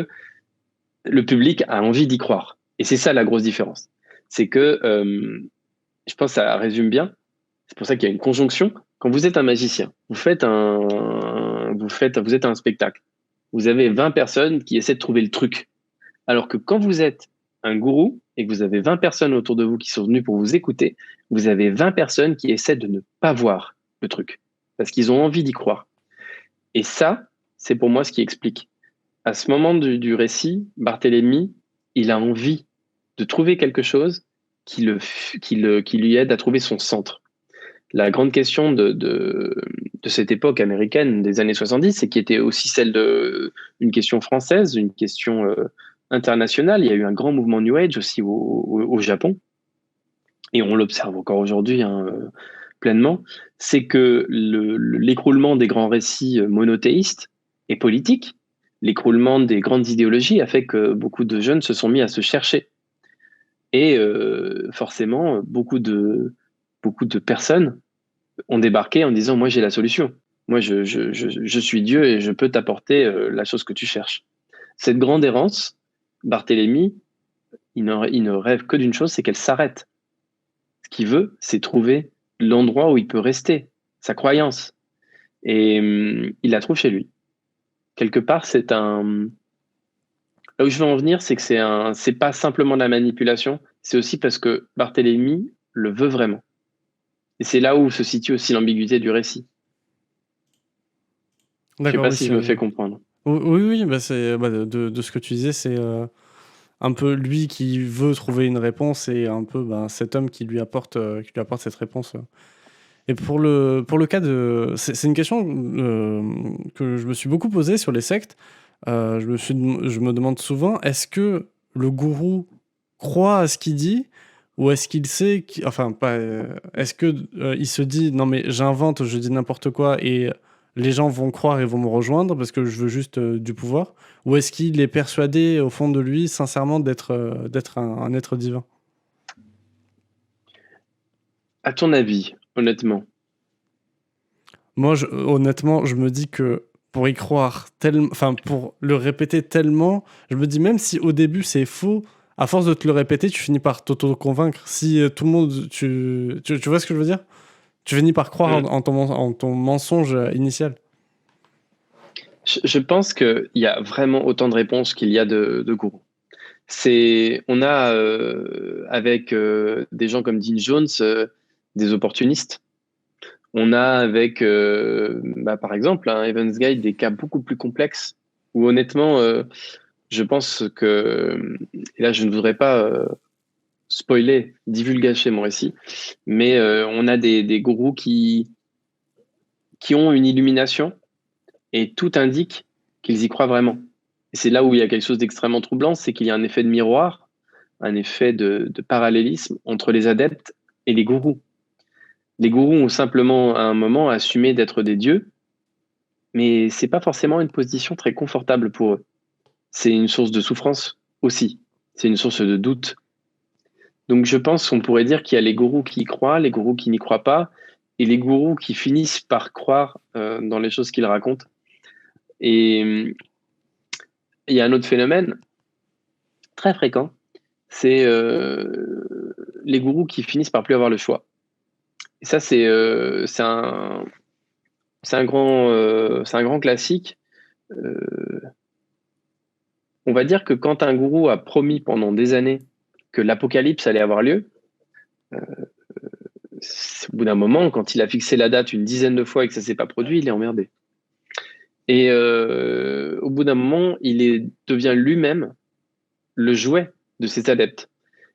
le public a envie d'y croire. Et c'est ça la grosse différence. C'est que, je pense que ça résume bien, c'est pour ça qu'il y a une conjonction. Quand vous êtes un magicien, vous êtes un spectacle. Vous avez 20 personnes qui essaient de trouver le truc. Alors que quand vous êtes un gourou et que vous avez 20 personnes autour de vous qui sont venues pour vous écouter, vous avez 20 personnes qui essaient de ne pas voir le truc. Parce qu'ils ont envie d'y croire. Et ça, c'est pour moi ce qui explique. À ce moment du récit, Barthélemy, il a envie de trouver quelque chose qui lui aide à trouver son centre. La grande question de cette époque américaine des années 70, c'est qui était aussi celle une question française, une question internationale. Il y a eu un grand mouvement New Age aussi au Japon, et on l'observe encore aujourd'hui pleinement. C'est que l'écroulement des grands récits monothéistes et politiques, l'écroulement des grandes idéologies a fait que beaucoup de jeunes se sont mis à se chercher. Et forcément, beaucoup de personnes ont débarqué en disant, moi j'ai la solution. Moi je suis Dieu et je peux t'apporter la chose que tu cherches. Cette grande errance, Barthélemy, il ne rêve que d'une chose, c'est qu'elle s'arrête. Ce qu'il veut, c'est trouver l'endroit où il peut rester, sa croyance. Et il la trouve chez lui. Quelque part, c'est un... Là où je veux en venir, c'est que c'est pas simplement de la manipulation, c'est aussi parce que Barthélemy le veut vraiment. Et c'est là où se situe aussi l'ambiguïté du récit. Je sais D'accord, pas oui, si je me fais comprendre. Oui, oui, oui, bah de ce que tu disais, c'est un peu lui qui veut trouver une réponse et un peu cet homme qui lui apporte cette réponse. Et pour le cas de... C'est une question que je me suis beaucoup posée sur les sectes. Je me demande souvent, est-ce que le gourou croit à ce qu'il dit ou est-ce qu'il sait... Enfin, pas... est-ce que il se dit, non mais j'invente, je dis n'importe quoi et les gens vont croire et vont me rejoindre parce que je veux juste du pouvoir? Ou est-ce qu'il est persuadé au fond de lui, sincèrement, d'être un être divin? À ton avis, honnêtement, Moi, honnêtement, je me dis que pour y croire tellement, enfin, pour le répéter tellement, je me dis même si au début c'est faux, à force de te le répéter, tu finis par t'auto-convaincre. Si tout le monde, tu vois ce que je veux dire? Tu finis par croire hmm, en ton mensonge initial. je pense qu'il y a vraiment autant de réponses qu'il y a de gourous. On a avec des gens comme Dean Jones des opportunistes. On a avec, par exemple, Evans Gate, des cas beaucoup plus complexes où honnêtement, je pense que, et là je ne voudrais pas spoiler, divulgacher mon récit, mais on a des gourous qui ont une illumination et tout indique qu'ils y croient vraiment. Et c'est là où il y a quelque chose d'extrêmement troublant, c'est qu'il y a un effet de miroir, un effet de parallélisme entre les adeptes et les gourous. Les gourous ont simplement à un moment assumé d'être des dieux, mais c'est pas forcément une position très confortable pour eux. C'est une source de souffrance aussi. C'est une source de doute. Donc je pense qu'on pourrait dire qu'il y a les gourous qui y croient, les gourous qui n'y croient pas, et les gourous qui finissent par croire dans les choses qu'ils racontent. Et il y a un autre phénomène très fréquent, c'est les gourous qui finissent par plus avoir le choix. Et ça, c'est un grand classique. Euh, on va dire que quand un gourou a promis pendant des années que l'apocalypse allait avoir lieu, au bout d'un moment, quand il a fixé la date une dizaine de fois et que ça s'est pas produit, il est emmerdé. Et au bout d'un moment, devient lui-même le jouet de ses adeptes.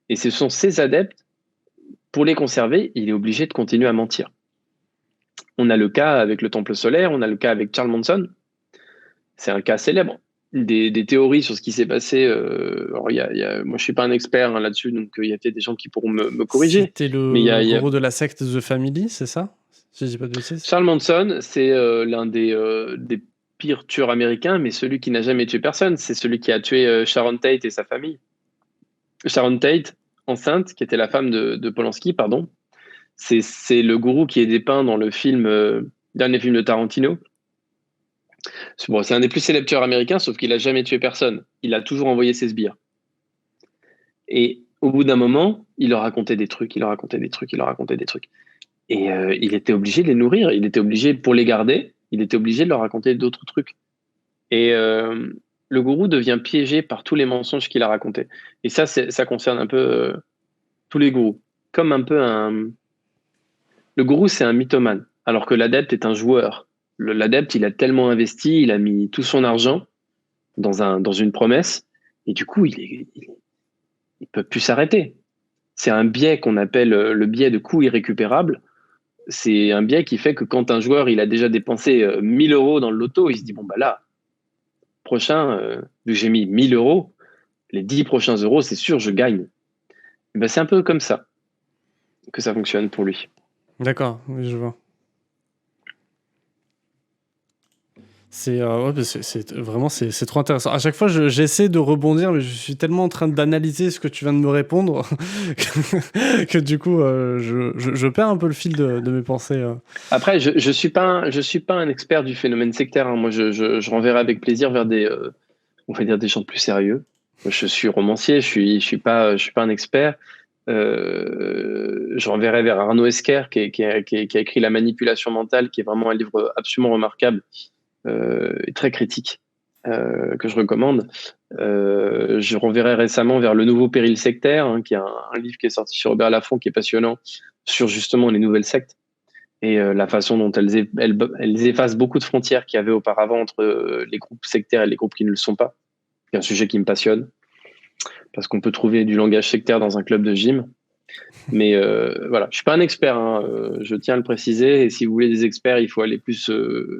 Et ce sont ses adeptes, pour les conserver, il est obligé de continuer à mentir. On a le cas avec le Temple solaire, on a le cas avec Charles Manson. C'est un cas célèbre. Des théories sur ce qui s'est passé. Alors moi, je suis pas un expert là-dessus, donc il y a peut-être des gens qui pourront me corriger. C'était Mais le gourou de la secte The Family, c'est ça? Si je dis pas de bêtises. Charles Manson, c'est l'un des pires tueurs américains, mais celui qui n'a jamais tué personne. C'est celui qui a tué Sharon Tate et sa famille. Sharon Tate, enceinte, qui était la femme de Polanski, pardon. C'est le gourou qui est dépeint dans le dernier film de Tarantino. C'est un des plus célèbres tueurs américains, sauf qu'il a jamais tué personne. Il a toujours envoyé ses sbires. Et au bout d'un moment, il leur racontait des trucs, il leur racontait des trucs, il leur racontait des trucs. Et il était obligé de les nourrir. Il était obligé, pour les garder, il était obligé de leur raconter d'autres trucs. Et le gourou devient piégé par tous les mensonges qu'il a racontés. Et ça concerne un peu tous les gourous. Comme un peu un... Le gourou, c'est un mythomane, alors que l'adepte est un joueur. L'adepte, il a tellement investi, il a mis tout son argent dans une promesse, et du coup, il peut plus s'arrêter. C'est un biais qu'on appelle le biais de coût irrécupérable. C'est un biais qui fait que quand un joueur il a déjà dépensé 1000 euros dans le loto, il se dit bon bah là, prochain, vu que j'ai mis 1000 euros, les 10 prochains euros, c'est sûr, je gagne. Et ben, c'est un peu comme ça que ça fonctionne pour lui. D'accord, oui, je vois. Ouais, bah, vraiment c'est trop intéressant. À chaque fois, j'essaie de rebondir, mais je suis tellement en train d'analyser ce que tu viens de me répondre que du coup, je perds un peu le fil de mes pensées. Après, je suis pas un expert du phénomène sectaire, hein. Moi, je renverrai avec plaisir vers on va dire des gens plus sérieux. Je suis romancier, je suis pas un expert. Je renverrai vers Arnaud Esquer qui a écrit La manipulation mentale, qui est vraiment un livre absolument remarquable et très critique que je recommande. Je renverrai récemment vers Le Nouveau Péril sectaire, hein, qui est un livre qui est sorti chez Robert Laffont, qui est passionnant sur justement les nouvelles sectes et la façon dont elles effacent beaucoup de frontières qu'il y avait auparavant entre les groupes sectaires et les groupes qui ne le sont pas. C'est un sujet qui me passionne parce qu'on peut trouver du langage sectaire dans un club de gym. Mais voilà, je suis pas un expert, hein, je tiens à le préciser. Et si vous voulez des experts, il faut aller plus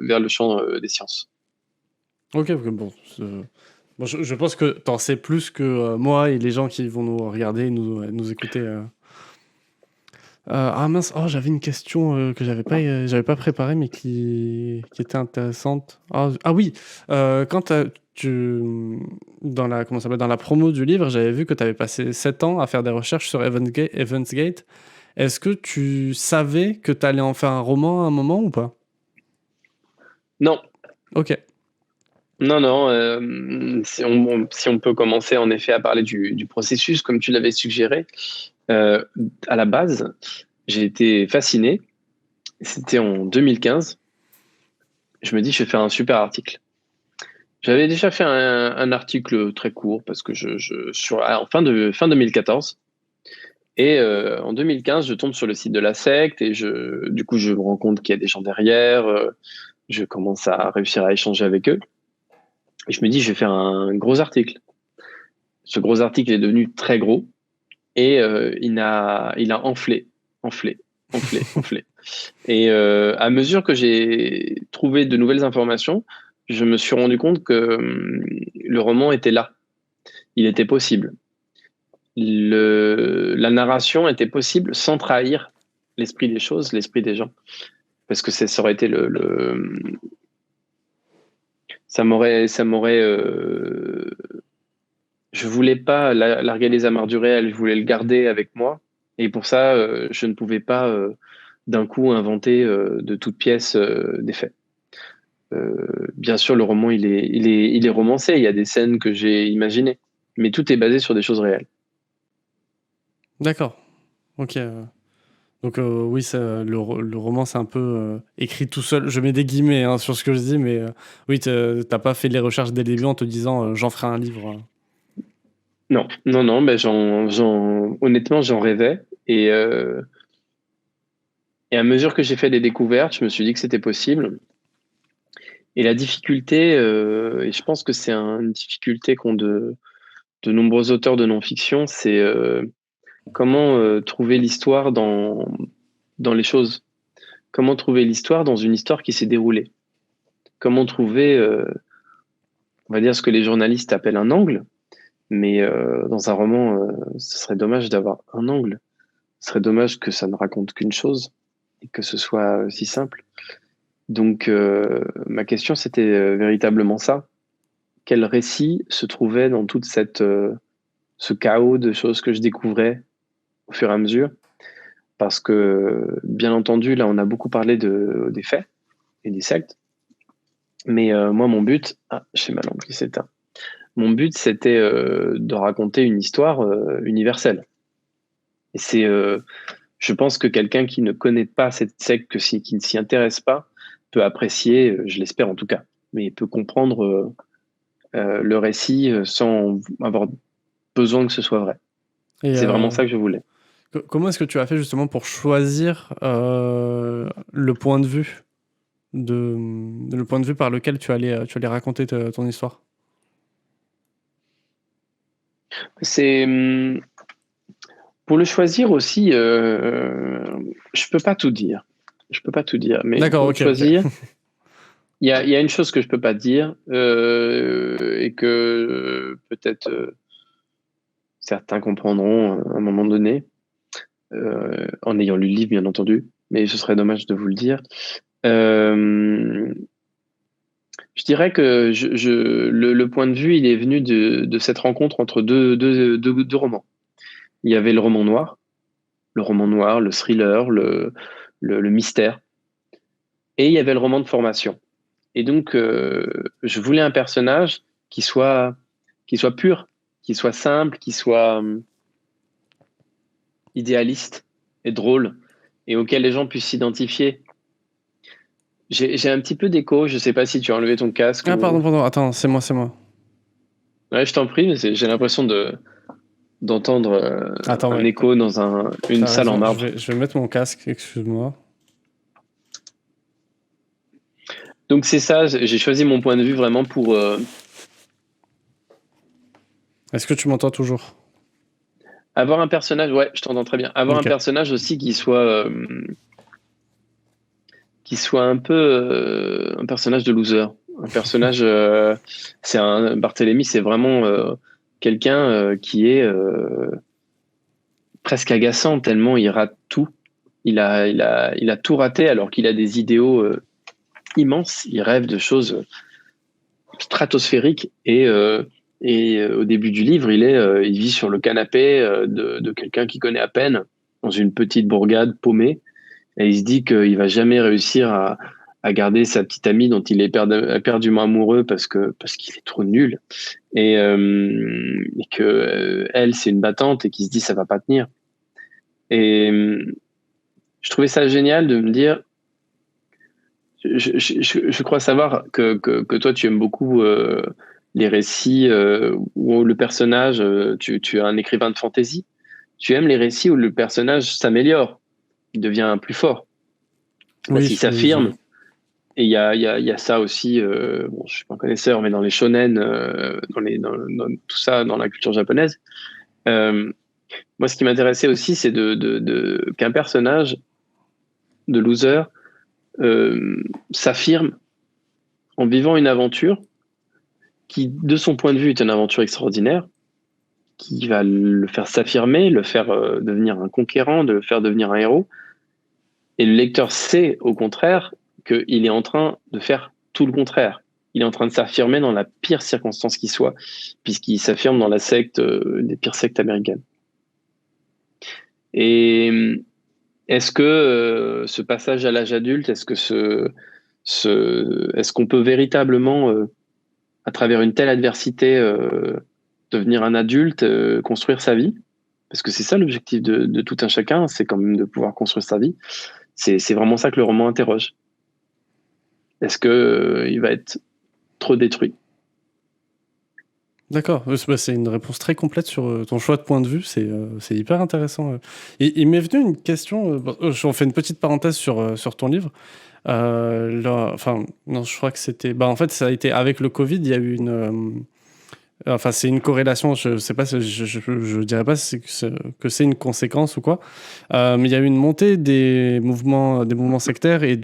vers le champ des sciences. Ok, bon. Bon, je pense que t'en sais plus que moi et les gens qui vont nous regarder et nous écouter. Ah mince, oh, j'avais une question que j'avais pas préparée mais qui était intéressante. Ah oui, quand comment ça s'appelle, dans la promo du livre, j'avais vu que tu avais passé 7 ans à faire des recherches sur Evansgate. Est-ce que tu savais que tu allais en faire un roman à un moment ou pas? Non, Ok. non, non. Si on peut commencer en effet à parler du processus, comme tu l'avais suggéré, à la base, j'ai été fasciné. C'était en 2015. Je me dis, je vais faire un super article. J'avais déjà fait un article très court parce que en fin 2014. Et en 2015, je tombe sur le site de la secte et du coup, je me rends compte qu'il y a des gens derrière. Je commence à réussir à échanger avec eux. Et je me dis, je vais faire un gros article. Ce gros article est devenu très gros et il a enflé. Et à mesure que j'ai trouvé de nouvelles informations, je me suis rendu compte que le roman était là. Il était possible. La narration était possible sans trahir l'esprit des choses, l'esprit des gens. Parce que ça aurait été ça m'aurait, je voulais pas larguer les amarres du réel, je voulais le garder avec moi. Et pour ça, je ne pouvais pas d'un coup inventer de toutes pièces des faits. Bien sûr, le roman, il est romancé. Il y a des scènes que j'ai imaginées, mais tout est basé sur des choses réelles. D'accord. Ok. Donc oui, le roman c'est un peu écrit tout seul. Je mets des guillemets hein, sur ce que je dis, mais oui, t'as pas fait les recherches dès le début en te disant j'en ferai un livre. Non, non, non, ben honnêtement, j'en rêvais. Et à mesure que j'ai fait des découvertes, je me suis dit que c'était possible. Et la difficulté, et je pense que c'est une difficulté qu'ont de nombreux auteurs de non-fiction, c'est comment trouver l'histoire dans les choses. Comment trouver l'histoire dans une histoire qui s'est déroulée. Comment trouver, on va dire, ce que les journalistes appellent un angle, mais dans un roman, ce serait dommage d'avoir un angle. Ce serait dommage que ça ne raconte qu'une chose et que ce soit si simple. Donc, ma question, c'était véritablement ça. Quel récit se trouvait dans toute ce chaos de choses que je découvrais au fur et à mesure? Parce que, bien entendu, là, on a beaucoup parlé des faits et des sectes. Mais moi, mon but, j'ai ma lampe qui s'éteint. Mon but, c'était de raconter une histoire universelle. Et je pense que quelqu'un qui ne connaît pas cette secte, qui ne s'y intéresse pas, peut apprécier, je l'espère en tout cas, mais peut comprendre le récit sans avoir besoin que ce soit vrai. Et C'est vraiment ça que je voulais. comment est-ce que tu as fait justement pour choisir le point de vue le point de vue par lequel tu allais raconter ton histoire? C'est pour le choisir aussi, je peux pas tout dire. Je peux pas tout dire, mais D'accord, pour le ok, ok. choisir, il y a une chose que je peux pas dire et que peut-être certains comprendront à un moment donné, en ayant lu le livre, bien entendu, mais ce serait dommage de vous le dire. Euh, je dirais que le point de vue, il est venu de cette rencontre entre deux romans. Il y avait le roman noir, le thriller, le mystère, et il y avait le roman de formation. Et donc, je voulais un personnage qui soit pur, qui soit simple, qui soit idéaliste et drôle, et auquel les gens puissent s'identifier. J'ai un petit peu d'écho, je sais pas si tu as enlevé ton casque Ah, ou... pardon, attends, c'est moi, c'est moi. Ouais, je t'en prie, mais j'ai l'impression d'entendre Attends, un ouais, écho dans une t'as salle en raison, marbre. je vais mettre mon casque, excuse-moi. Donc c'est ça, j'ai choisi mon point de vue vraiment pour Est-ce que tu m'entends toujours? avoir un personnage, ouais, je t'entends très bien, avoir un Ok. personnage aussi qui soit un peu un personnage de loser. Un personnage, Barthélemy, c'est vraiment quelqu'un qui est presque agaçant tellement il rate tout. Il a tout raté alors qu'il a des idéaux immenses. Il rêve de choses stratosphériques et au début du livre, il vit sur le canapé de quelqu'un qu'il connaît à peine dans une petite bourgade paumée. Et il se dit qu'il va jamais réussir à garder sa petite amie dont il est éperdument amoureux parce qu'il est trop nul et que elle c'est une battante et qu'il se dit ça va pas tenir. Et je trouvais ça génial de me dire, je crois savoir que toi tu aimes beaucoup les récits où le personnage, tu es un écrivain de fantasy, tu aimes les récits où le personnage s'améliore, il devient plus fort, parce qu'il Oui, oui, s'affirme. Et il y a ça aussi, bon, je suis pas un connaisseur, mais dans les shonen, dans tout ça, dans la culture japonaise. Euh, Moi, ce qui m'intéressait aussi, c'est qu'un personnage de loser s'affirme en vivant une aventure qui, de son point de vue, est une aventure extraordinaire, qui va le faire s'affirmer, le faire devenir un conquérant, de le faire devenir un héros. Et le lecteur sait, au contraire, qu'il est en train de faire tout le contraire. Il est en train de s'affirmer dans la pire circonstance qui soit, puisqu'il s'affirme dans la secte, des pires sectes américaines. Et est-ce que ce passage à l'âge adulte, est-ce qu'on peut véritablement, à travers une telle adversité, devenir un adulte, construire sa vie? Parce que c'est ça l'objectif de tout un chacun, c'est quand même de pouvoir construire sa vie. C'est vraiment ça que le roman interroge. Est-ce que il va être trop détruit? D'accord, c'est une réponse très complète sur ton choix de point de vue, c'est hyper intéressant. Il m'est venu une question, on fait une petite parenthèse sur ton livre. Enfin, non, je crois que c'était. Bah, en fait, ça a été avec le Covid, il y a eu une. Enfin, c'est une corrélation, je sais pas, je dirais pas que c'est une conséquence ou quoi, mais il y a eu une montée des mouvements sectaires et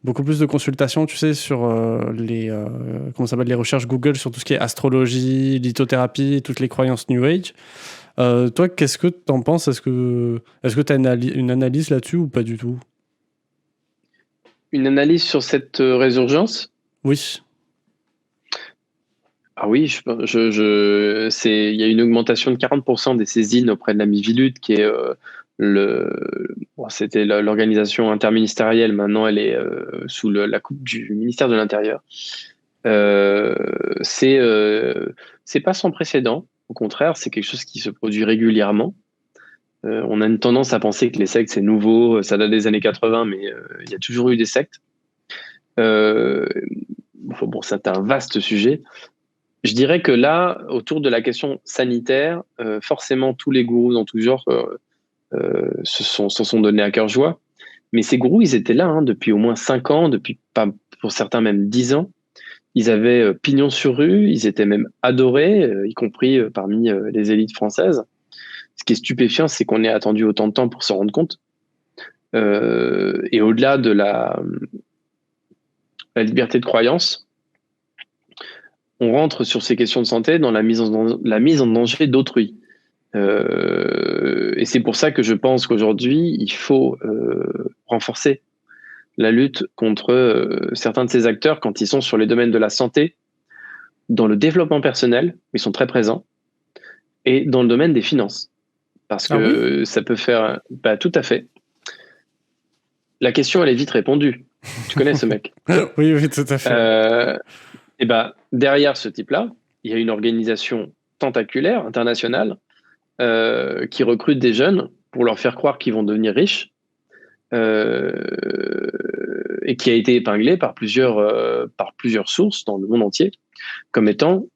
beaucoup plus de consultations, tu sais, sur comment ça s'appelle, les recherches Google sur tout ce qui est astrologie, lithothérapie, toutes les croyances New Age. Toi, qu'est-ce que t'en penses? Est-ce que tu as une analyse là-dessus ou pas du tout? Une analyse sur cette résurgence? Oui. Ah oui, il y a une augmentation de 40% des saisines auprès de la Miviludes, qui est c'était l'organisation interministérielle. Maintenant, elle est sous la coupe du ministère de l'Intérieur. Euh, c'est euh, c'est pas sans précédent. Au contraire, c'est quelque chose qui se produit régulièrement. On a une tendance à penser que les sectes, c'est nouveau, ça date des années 80, mais il y a toujours eu des sectes. Euh, bon, c'est un vaste sujet. Je dirais que là, autour de la question sanitaire, forcément, tous les gourous dans tout genre se sont donnés à cœur joie. Mais ces gourous, ils étaient là depuis au moins 5 ans, depuis pas, pour certains même 10 ans. Ils avaient pignon sur rue, ils étaient même adorés, y compris parmi les élites françaises. Ce qui est stupéfiant, c'est qu'on ait attendu autant de temps pour s'en rendre compte. Et au-delà de la liberté de croyance, on rentre sur ces questions de santé dans la mise en danger d'autrui. Et c'est pour ça que je pense qu'aujourd'hui, il faut renforcer la lutte contre certains de ces acteurs quand ils sont sur les domaines de la santé, dans le développement personnel, ils sont très présents, et dans le domaine des finances. Parce Ah oui? que ça peut faire... Bah, tout à fait. La question, elle est vite répondue. Tu connais ce mec. Oui, oui, tout à fait. Et bah, derrière ce type-là, il y a une organisation tentaculaire, internationale, qui recrute des jeunes pour leur faire croire qu'ils vont devenir riches, euh, et qui a été épinglée par plusieurs sources dans le monde entier comme étant,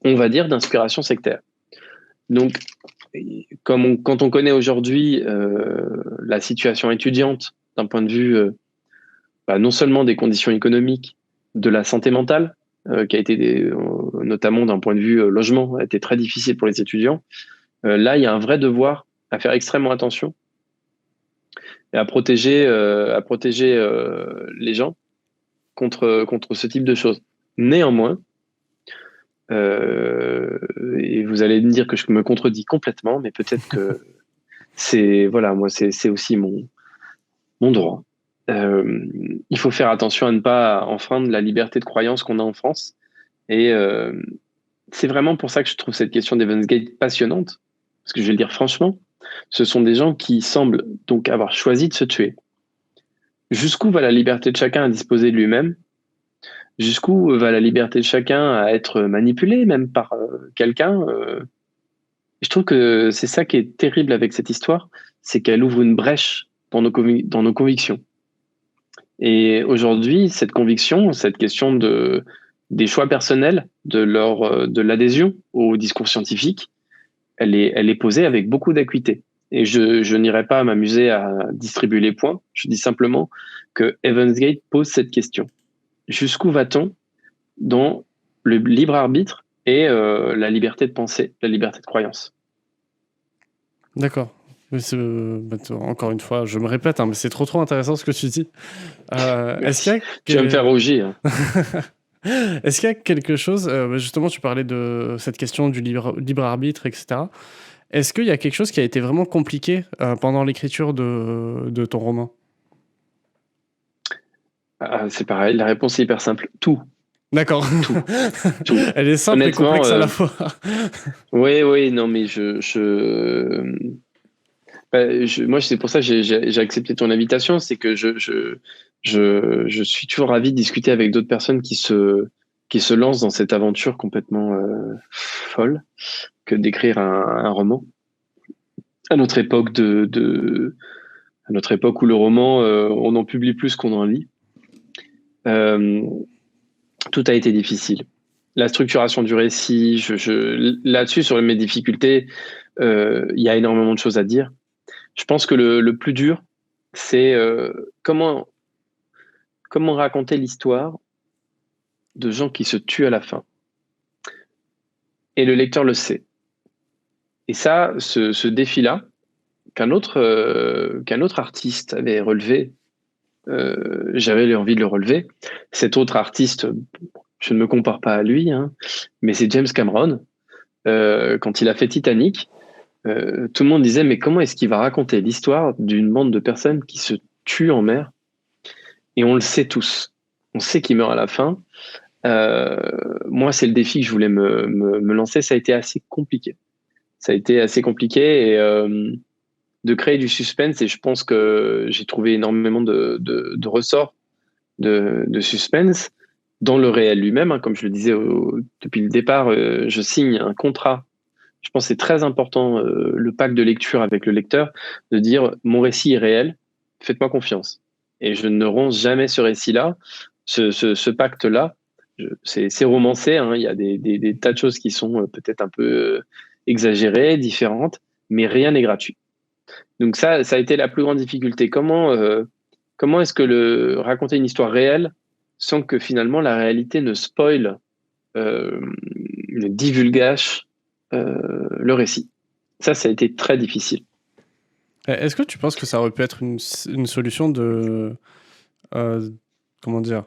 on va dire, d'inspiration sectaire. Donc, quand on connaît aujourd'hui la situation étudiante d'un point de vue non seulement des conditions économiques, de la santé mentale, qui a été notamment d'un point de vue logement, a été très difficile pour les étudiants, là, il y a un vrai devoir à faire extrêmement attention et à protéger les gens contre ce type de choses. Néanmoins, et vous allez me dire que je me contredis complètement, mais peut-être que c'est aussi mon droit. Il faut faire attention à ne pas enfreindre la liberté de croyance qu'on a en France. Et c'est vraiment pour ça que je trouve cette question d'Evans Gate passionnante. Parce que je vais le dire franchement, ce sont des gens qui semblent donc avoir choisi de se tuer. Jusqu'où va la liberté de chacun à disposer de lui-même? Jusqu'où va la liberté de chacun à être manipulé même par quelqu'un? Je trouve que c'est ça qui est terrible avec cette histoire, c'est qu'elle ouvre une brèche dans nos convictions. Et aujourd'hui, cette conviction, cette question des choix personnels, de l'adhésion au discours scientifique, elle est posée avec beaucoup d'acuité. Et je n'irai pas m'amuser à distribuer les points. Je dis simplement que Evans Gate pose cette question. Jusqu'où va-t-on dans le libre arbitre et la liberté de penser, la liberté de croyance? D'accord. Mais encore une fois, je me répète, hein, mais c'est trop intéressant ce que tu dis. Est-ce qu'il Merci. y a Tu vas me faire rougir. Est-ce qu'il y a quelque chose, justement, tu parlais de cette question du libre arbitre, etc. Est-ce qu'il y a quelque chose qui a été vraiment compliqué pendant l'écriture de ton roman? Ah, c'est pareil, la réponse est hyper simple. Tout, D'accord. tout, tout. Elle est simple et Honnêtement, complexe à la fois. oui, oui, non, mais moi, c'est pour ça que j'ai accepté ton invitation, c'est que je suis toujours ravi de discuter avec d'autres personnes qui se lancent dans cette aventure complètement folle que d'écrire un roman. À notre époque à notre époque où le roman, on en publie plus qu'on en lit, euh, tout a été difficile. la structuration du récit. Là-dessus, sur mes difficultés, il y a énormément de choses à dire. Je pense que le plus dur, c'est comment raconter l'histoire de gens qui se tuent à la fin. Et le lecteur le sait. Et ça, ce défi-là, qu'un autre artiste avait relevé, j'avais envie de le relever. Cet autre artiste, je ne me compare pas à lui, hein, mais c'est James Cameron. Quand il a fait Titanic, tout le monde disait, mais comment est-ce qu'il va raconter l'histoire d'une bande de personnes qui se tuent en mer? Et on le sait tous. On sait qu'ils meurent à la fin. Moi, c'est le défi que je voulais me lancer. Ça a été assez compliqué. Ça a été assez compliqué et de créer du suspense. Et je pense que j'ai trouvé énormément de ressorts de suspense dans le réel lui-même. Hein. Comme je le disais depuis le départ, je signe un contrat. Je pense que c'est très important, le pacte de lecture avec le lecteur, de dire mon récit est réel, faites-moi confiance. Et je ne ronce jamais ce récit-là, ce pacte-là. C'est romancé, hein, il y a des tas de choses qui sont peut-être un peu exagérées, différentes, mais rien n'est gratuit. Donc ça a été la plus grande difficulté. Comment est-ce que raconter une histoire réelle sans que finalement la réalité ne spoile, ne divulgâche le récit. Ça a été très difficile. Est-ce que tu penses que ça aurait pu être une solution de... comment dire?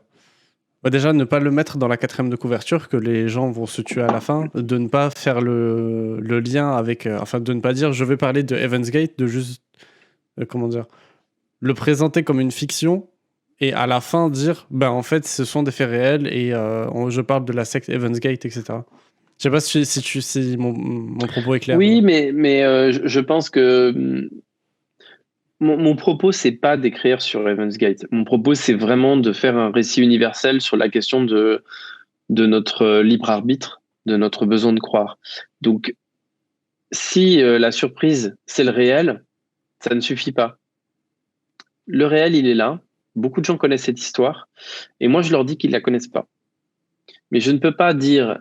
Déjà, ne pas le mettre dans la 4e de couverture, que les gens vont se tuer à la fin, de ne pas faire le lien avec... enfin, de ne pas dire, je vais parler de Heaven's Gate, de juste... comment dire? Le présenter comme une fiction, et à la fin dire, ben en fait, ce sont des faits réels, et je parle de la secte Heaven's Gate, etc. Je sais pas si mon propos est clair. Oui, mais je pense que mon propos, c'est pas d'écrire sur Heaven's Gate. Mon propos, c'est vraiment de faire un récit universel sur la question de notre libre arbitre, de notre besoin de croire. Donc, si la surprise, c'est le réel, ça ne suffit pas. Le réel, il est là. Beaucoup de gens connaissent cette histoire. Et moi, je leur dis qu'ils la connaissent pas. Mais je ne peux pas dire,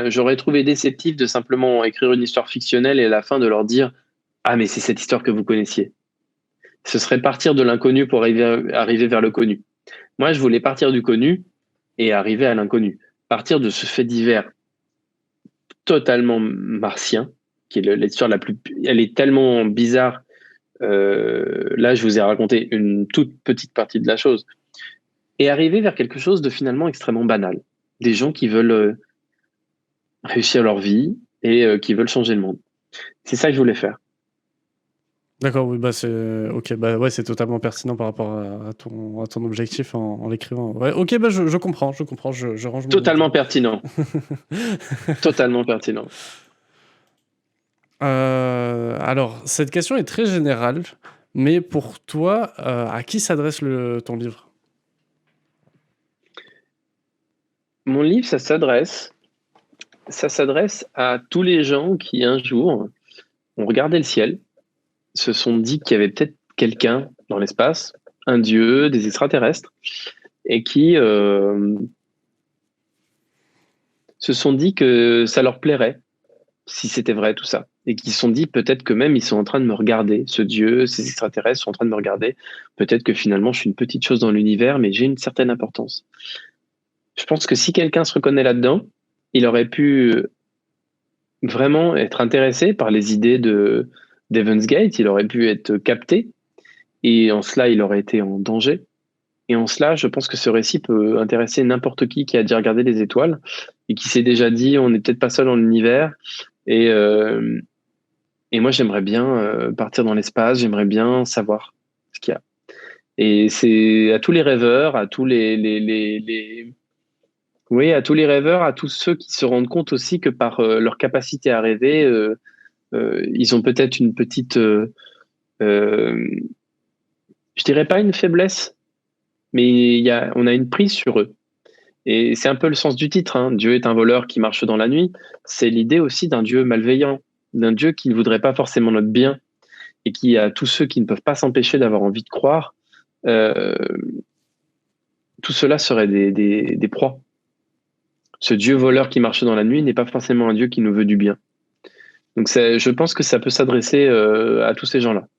j'aurais trouvé déceptif de simplement écrire une histoire fictionnelle et à la fin de leur dire, ah, mais c'est cette histoire que vous connaissiez. Ce serait partir de l'inconnu pour arriver vers le connu. Moi, je voulais partir du connu et arriver à l'inconnu. Partir de ce fait divers totalement martien, qui est l'histoire la plus, elle est tellement bizarre. Là, je vous ai raconté une toute petite partie de la chose. Et arriver vers quelque chose de finalement extrêmement banal. Des gens qui veulent réussir leur vie et qui veulent changer le monde. C'est ça que je voulais faire. D'accord, oui, bah c'est ok, bah ouais, c'est totalement pertinent par rapport à ton objectif en l'écrivant. Ouais, ok, bah je comprends, je range mon Totalement bouquin. pertinent. Totalement pertinent. Alors, cette question est très générale, mais pour toi, à qui s'adresse ton livre? Mon livre, ça s'adresse à tous les gens qui un jour ont regardé le ciel, se sont dit qu'il y avait peut-être quelqu'un dans l'espace, un dieu, des extraterrestres, et qui se sont dit que ça leur plairait si c'était vrai tout ça. Et qui se sont dit peut-être que même ils sont en train de me regarder, ce dieu, ces extraterrestres sont en train de me regarder. Peut-être que finalement je suis une petite chose dans l'univers, mais j'ai une certaine importance. Je pense que si quelqu'un se reconnaît là-dedans, il aurait pu vraiment être intéressé par les idées d'Evans Gate, il aurait pu être capté, et en cela il aurait été en danger. Et en cela, je pense que ce récit peut intéresser n'importe qui a déjà regardé les étoiles et qui s'est déjà dit on n'est peut-être pas seul dans l'univers. Et, euh, et moi, j'aimerais bien partir dans l'espace, j'aimerais bien savoir ce qu'il y a. Et c'est à tous les rêveurs, à tous oui, à tous les rêveurs, à tous ceux qui se rendent compte aussi que par leur capacité à rêver, ils ont peut-être une petite, je dirais pas une faiblesse, mais on a une prise sur eux. Et c'est un peu le sens du titre, hein. Dieu est un voleur qui marche dans la nuit. C'est l'idée aussi d'un Dieu malveillant, d'un Dieu qui ne voudrait pas forcément notre bien et qui a tous ceux qui ne peuvent pas s'empêcher d'avoir envie de croire. Euh, tout cela serait des proies. ce dieu voleur qui marche dans la nuit n'est pas forcément un dieu qui nous veut du bien. Donc je pense que ça peut s'adresser à tous ces gens-là.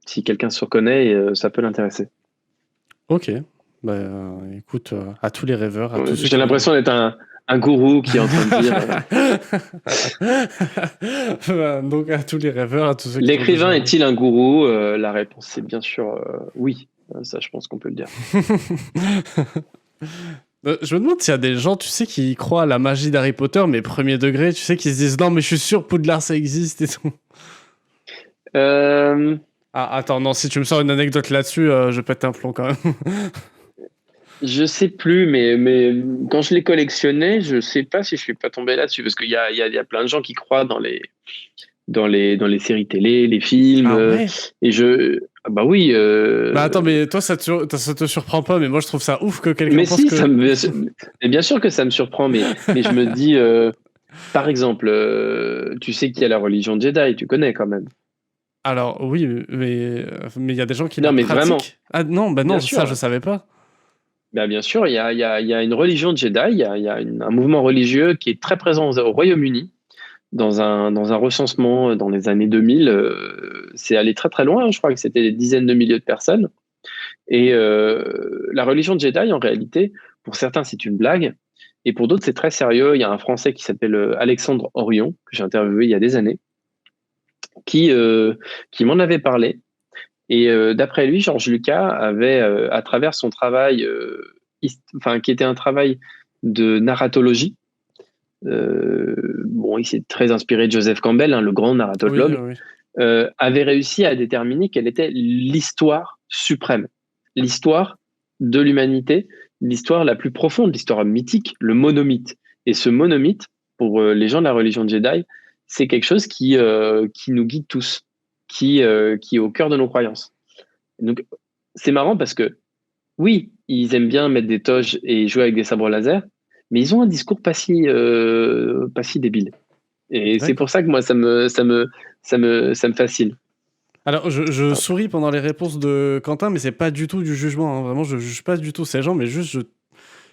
Si quelqu'un se reconnaît, ça peut l'intéresser. Ok. Bah, écoute, à tous les rêveurs, à tous ceux J'ai l'impression d'être un gourou qui est en train de dire. Donc à tous les rêveurs, à tous ceux qui L'écrivain est-il un gourou? La réponse c'est bien sûr oui. Ça, je pense qu'on peut le dire. Je me demande s'il y a des gens, tu sais, qui croient à la magie d'Harry Potter, mais premier degré, tu sais, qui se disent non, mais je suis sûr, Poudlard ça existe et tout. Ah, attends, non, si tu me sors une anecdote là-dessus, je pète un plomb quand même. Je sais plus, mais quand je les collectionnais, je sais pas si je suis pas tombé là-dessus, parce qu'il y a plein de gens qui croient dans les séries télé, les films, Ah ouais. et bah oui. Bah attends, mais toi, ça te surprend pas, mais moi, je trouve ça ouf que quelqu'un pense si, que... mais bien sûr que ça me surprend, mais je me dis, par exemple, tu sais qu'il y a la religion Jedi, tu connais quand même. Alors, oui, mais il y a des gens qui Non, la mais pratiquent. vraiment. Ah non, bah non, Bien ça, sûr. je savais pas. Bah, bien sûr, il y a une religion Jedi, il y a un mouvement religieux qui est très présent au Royaume-Uni, dans un recensement dans les années 2000. C'est allé très très loin, hein, je crois que c'était des dizaines de milliers de personnes. Et la religion Jedi, en réalité, pour certains, c'est une blague, et pour d'autres, c'est très sérieux. Il y a un Français qui s'appelle Alexandre Orion, que j'ai interviewé il y a des années, qui m'en avait parlé. Et d'après lui, Georges Lucas avait, à travers son travail, qui était un travail de narratologie, bon, il s'est très inspiré de Joseph Campbell, hein, le grand Oui, narratologue, oui. avait réussi à déterminer quelle était l'histoire suprême, l'histoire de l'humanité, l'histoire la plus profonde, l'histoire mythique, le monomythe. Et ce monomythe, pour les gens de la religion Jedi, c'est quelque chose qui nous guide tous, qui est au cœur de nos croyances. Donc, c'est marrant parce que, oui, ils aiment bien mettre des toges et jouer avec des sabres laser, mais ils ont un discours pas si débile. Et c'est pour ça que moi, ça me fascine. Alors, je souris pendant les réponses de Quentin, mais c'est pas du tout du jugement. Hein. Vraiment, je juge pas du tout ces gens, mais juste, je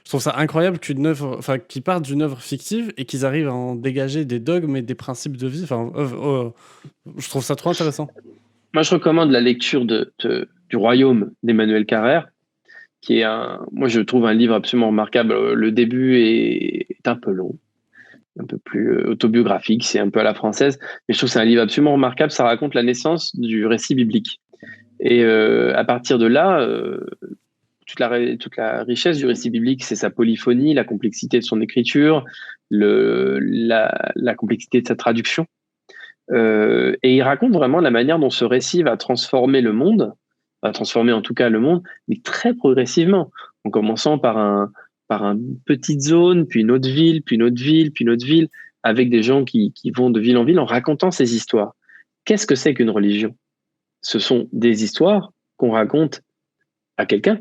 trouve ça incroyable qu'une œuvre, enfin, qu'ils partent d'une œuvre fictive et qu'ils arrivent à en dégager des dogmes et des principes de vie. Enfin, je trouve ça trop intéressant. Moi, je recommande la lecture du Royaume d'Emmanuel Carrère, qui est moi, je trouve un livre absolument remarquable. Le début est un peu long, un peu plus autobiographique, c'est un peu à la française, mais je trouve que c'est un livre absolument remarquable. Ça raconte la naissance du récit biblique. Et à partir de là, toute la richesse du récit biblique, c'est sa polyphonie, la complexité de son écriture, la complexité de sa traduction. Et il raconte vraiment la manière dont ce récit va transformer le monde, va transformer en tout cas le monde, mais très progressivement, en commençant par une petite zone, puis une autre ville, puis une autre ville, puis une autre ville, avec des gens qui vont de ville en ville en racontant ces histoires. Qu'est-ce que c'est qu'une religion? Ce sont des histoires qu'on raconte à quelqu'un.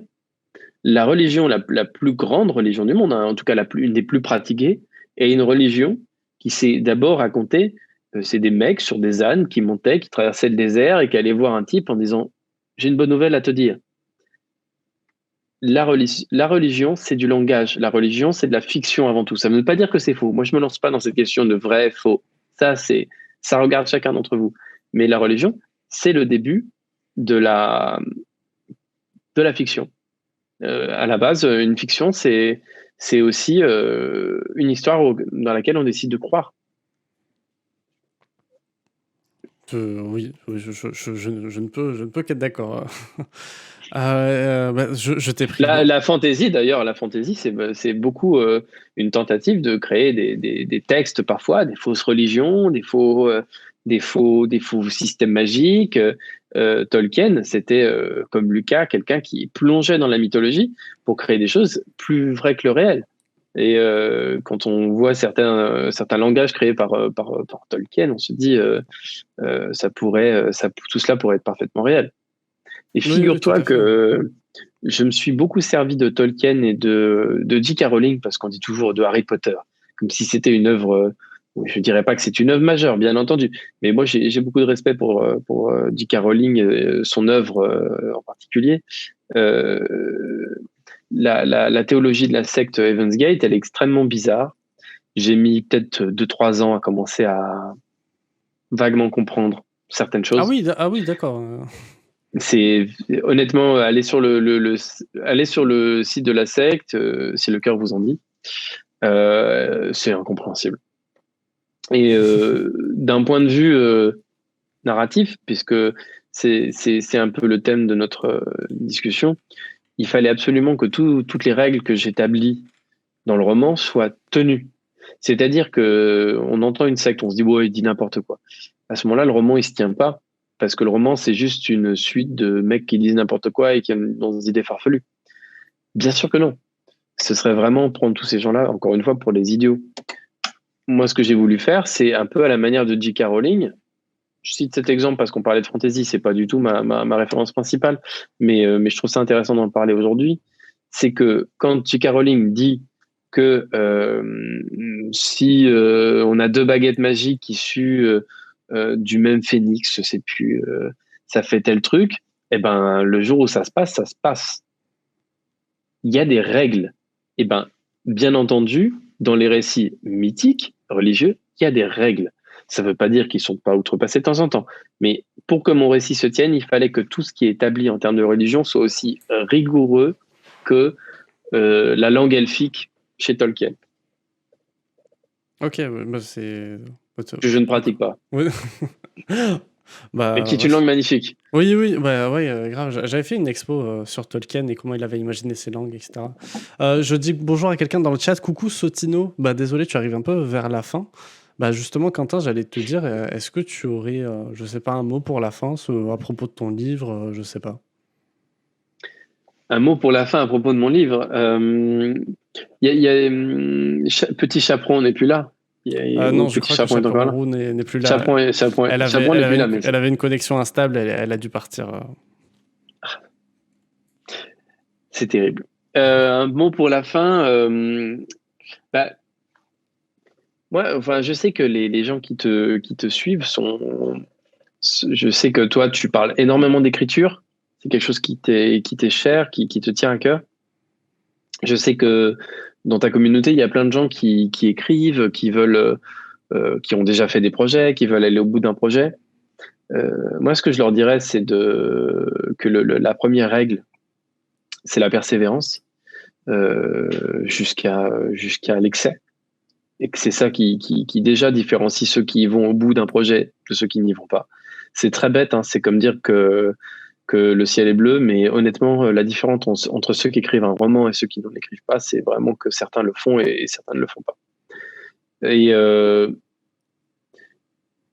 La religion, la plus grande religion du monde, hein, en tout cas une des plus pratiquées, est une religion qui s'est d'abord racontée. C'est des mecs sur des ânes qui montaient, qui traversaient le désert et qui allaient voir un type en disant « J'ai une bonne nouvelle à te dire ». La religion, c'est du langage. La religion, c'est de la fiction avant tout. Ça ne veut pas dire que c'est faux. Moi, je me lance pas dans cette question de vrai, faux. Ça regarde chacun d'entre vous. Mais la religion, c'est le début de la fiction. À la base, une fiction, c'est aussi une histoire dans laquelle on décide de croire. Oui, je ne peux qu'être d'accord. Je t'ai pris. La fantaisie, d'ailleurs, c'est beaucoup une tentative de créer des textes parfois, des fausses religions, des faux systèmes magiques. Tolkien, c'était comme Lucas, quelqu'un qui plongeait dans la mythologie pour créer des choses plus vraies que le réel. Et quand on voit certains langages créés par Tolkien, on se dit tout cela pourrait être parfaitement réel. Et figure-toi que je me suis beaucoup servi de Tolkien et de J.K. Rowling, parce qu'on dit toujours de Harry Potter, comme si c'était une œuvre. Je ne dirais pas que c'est une œuvre majeure, bien entendu, mais moi j'ai beaucoup de respect pour J.K. Rowling, son œuvre en particulier. La théologie de la secte Heaven's Gate, elle est extrêmement bizarre. j'ai mis peut-être 2-3 ans à commencer à vaguement comprendre certaines Ah choses. oui, d'accord. C'est honnêtement aller sur aller sur le site de la secte, si le cœur vous en dit, c'est incompréhensible. Et d'un point de vue narratif, puisque c'est un peu le thème de notre discussion, il fallait absolument que toutes les règles que j'établis dans le roman soient tenues. C'est-à-dire que on entend une secte, on se dit ouais, il dit n'importe quoi. À ce moment-là, le roman il se tient pas parce que le roman c'est juste une suite de mecs qui disent n'importe quoi et qui ont des idées farfelues. Bien sûr que non. Ce serait vraiment prendre tous ces gens-là, encore une fois, pour des idiots. Moi, ce que j'ai voulu faire, c'est un peu à la manière de J.K. Rowling. Je cite cet exemple parce qu'on parlait de fantasy, c'est pas du tout ma référence principale, mais je trouve ça intéressant d'en parler aujourd'hui. C'est que quand J.K. Rowling dit que si on a deux baguettes magiques issues du même phénix, je sais plus, ça fait tel truc, et ben le jour où ça se passe, ça se passe. Il y a des règles. Et ben, bien entendu, dans les récits mythiques, religieux, il y a des règles. Ça ne veut pas dire qu'ils ne sont pas outrepassés de temps en temps. Mais pour que mon récit se tienne, il fallait que tout ce qui est établi en termes de religion soit aussi rigoureux que la langue elfique chez Tolkien, Ok, ouais, bah, c'est. que je ne pratique pas, Ouais. mais qui Bah, est une langue magnifique. oui, oui, bah, ouais, grave. J'avais fait une expo sur Tolkien et comment il avait imaginé ses langues, etc. Je dis bonjour à quelqu'un dans le chat. Coucou Sotino. Bah, désolé, tu arrives un peu vers la fin. Bah, justement, Quentin, j'allais te dire, est-ce que tu aurais, je sais pas, un mot pour la fin à propos de ton livre, je sais pas. Un mot pour la fin à propos de mon livre. Petit Chaperon n'est plus là. Ou Non, je Petit crois que Chaperon est encore Chaperon là. Roux n'est plus là. Chaperon n'est plus là, mais Elle avait une connexion instable, elle a dû partir. c'est terrible. Un mot pour la fin. Bah, moi, enfin, je sais que les gens qui te suivent sont. Je sais que toi, tu parles énormément d'écriture. C'est quelque chose qui t'est cher, qui te tient à cœur. Je sais que dans ta communauté, il y a plein de gens qui écrivent, qui veulent, qui ont déjà fait des projets, qui veulent aller au bout d'un projet. Moi, ce que je leur dirais, c'est que la première règle, c'est la persévérance jusqu'à l'excès. Et que c'est ça qui déjà différencie ceux qui vont au bout d'un projet de ceux qui n'y vont pas. C'est très bête, hein, c'est comme dire que le ciel est bleu, mais honnêtement, la différence entre ceux qui écrivent un roman et ceux qui n'en écrivent pas, c'est vraiment que certains le font et certains ne le font pas. Et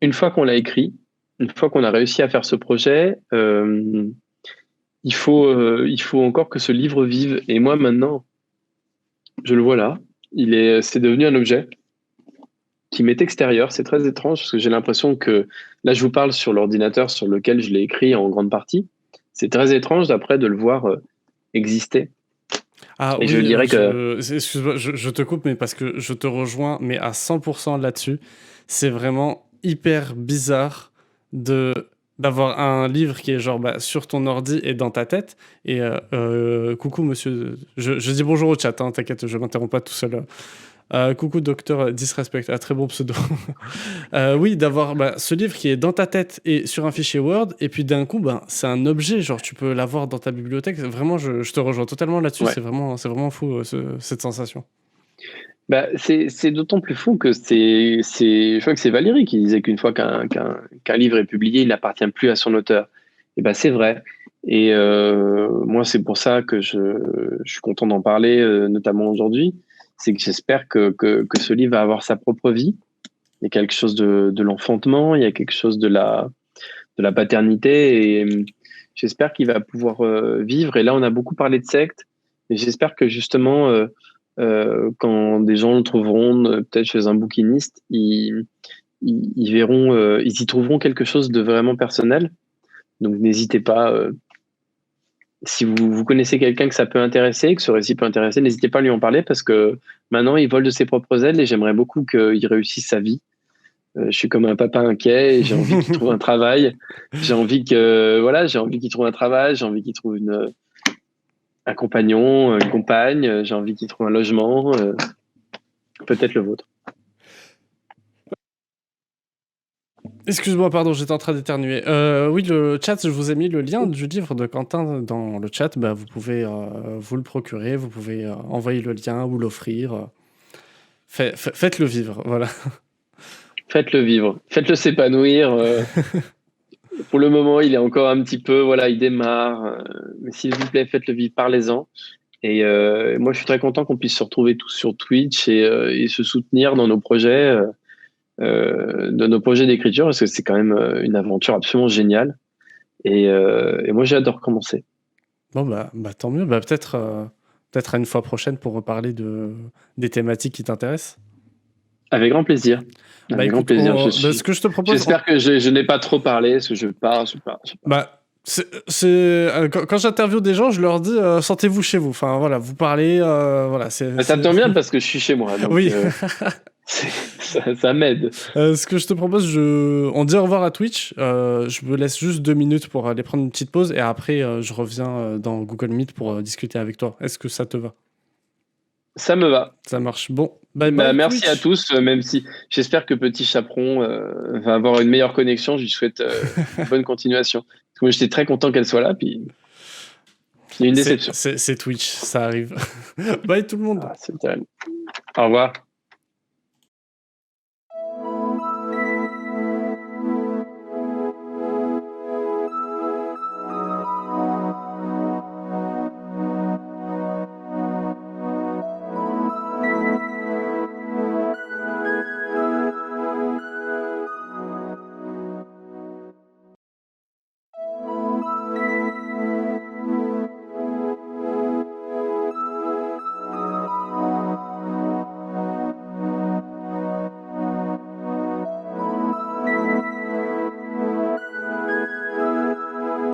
une fois qu'on l'a écrit, une fois qu'on a réussi à faire ce projet, il faut encore que ce livre vive. Et moi, maintenant, je le vois là. C'est devenu un objet qui m'est extérieur. C'est très étrange parce que j'ai l'impression que là, je vous parle sur l'ordinateur sur lequel je l'ai écrit en grande partie. C'est très étrange d'après de le voir exister. Ah Et je oui, dirais que excuse-moi, je te coupe, mais parce que je te rejoins, mais à 100% là-dessus. C'est vraiment hyper bizarre de d'avoir un livre qui est genre bah, sur ton ordi et dans ta tête. Et coucou monsieur, je dis bonjour au chat, hein, t'inquiète, je m'interromps pas tout seul. Coucou docteur Disrespect, très bon pseudo. Oui, d'avoir bah, ce livre qui est dans ta tête et sur un fichier Word, et puis d'un coup, bah, c'est un objet, genre tu peux l'avoir dans ta bibliothèque. Vraiment, je te rejoins totalement là-dessus, ouais. c'est vraiment fou cette sensation. Bah, c'est d'autant plus fou que je crois que c'est Valérie qui disait qu'une fois qu'un livre est publié, il n'appartient plus à son auteur. Et ben c'est vrai. Et moi, c'est pour ça que je suis content d'en parler, notamment aujourd'hui. C'est que j'espère que ce livre va avoir sa propre vie. Il y a quelque chose de l'enfantement, il y a quelque chose de la paternité, et j'espère qu'il va pouvoir vivre. Et là, on a beaucoup parlé de secte, et j'espère que justement, quand des gens le trouveront, peut-être chez un bouquiniste, ils verront, ils y trouveront quelque chose de vraiment personnel. Donc n'hésitez pas, si vous connaissez quelqu'un que ça peut intéresser, que ce récit peut intéresser, n'hésitez pas à lui en parler parce que maintenant il vole de ses propres ailes et j'aimerais beaucoup qu'il réussisse sa vie. Je suis comme un papa inquiet et j'ai envie qu'il trouve un travail. J'ai envie qu'il trouve un travail, j'ai envie qu'il trouve un compagnon, une compagne, j'ai envie qu'il trouve un logement, peut-être le vôtre. Excuse-moi, pardon, j'étais en train d'éternuer. Oui, le chat, je vous ai mis le lien du livre de Quentin dans le chat. Bah, vous pouvez vous le procurer, vous pouvez envoyer le lien ou l'offrir. Faites-le vivre, voilà. Faites-le vivre, faites-le s'épanouir. Pour le moment, il est encore un petit peu, voilà, il démarre. Mais s'il vous plaît, faites-le vivre, parlez-en. Et moi, je suis très content qu'on puisse se retrouver tous sur Twitch et se soutenir dans nos projets d'écriture, parce que c'est quand même une aventure absolument géniale. Et moi, j'ai hâte de recommencer. Bon, bah tant mieux. Bah, peut-être à une fois prochaine pour reparler des thématiques qui t'intéressent. Avec grand plaisir. Bah Avec grand écoute, plaisir. ce que je te propose... J'espère que je n'ai pas trop parlé, parce que je pars. Bah, quand j'interviewe des gens, je leur dis sentez-vous chez vous. Enfin voilà, vous parlez, voilà. Ça tombe bien parce que je suis chez moi. Donc, oui. Ça m'aide. Ce que je te propose, on dit au revoir à Twitch. Je me laisse juste 2 minutes pour aller prendre une petite pause et après je reviens dans Google Meet pour discuter avec toi. Est-ce que ça te va? Ça me va. Ça marche. Bon, bye bye. Merci Twitch. à tous, même si j'espère que Petit Chaperon va avoir une meilleure connexion. Je lui souhaite une bonne continuation. Parce que moi, j'étais très content qu'elle soit là, puis il y a une déception. C'est Twitch, ça arrive. Bye tout le monde. C'est terrible. Au revoir.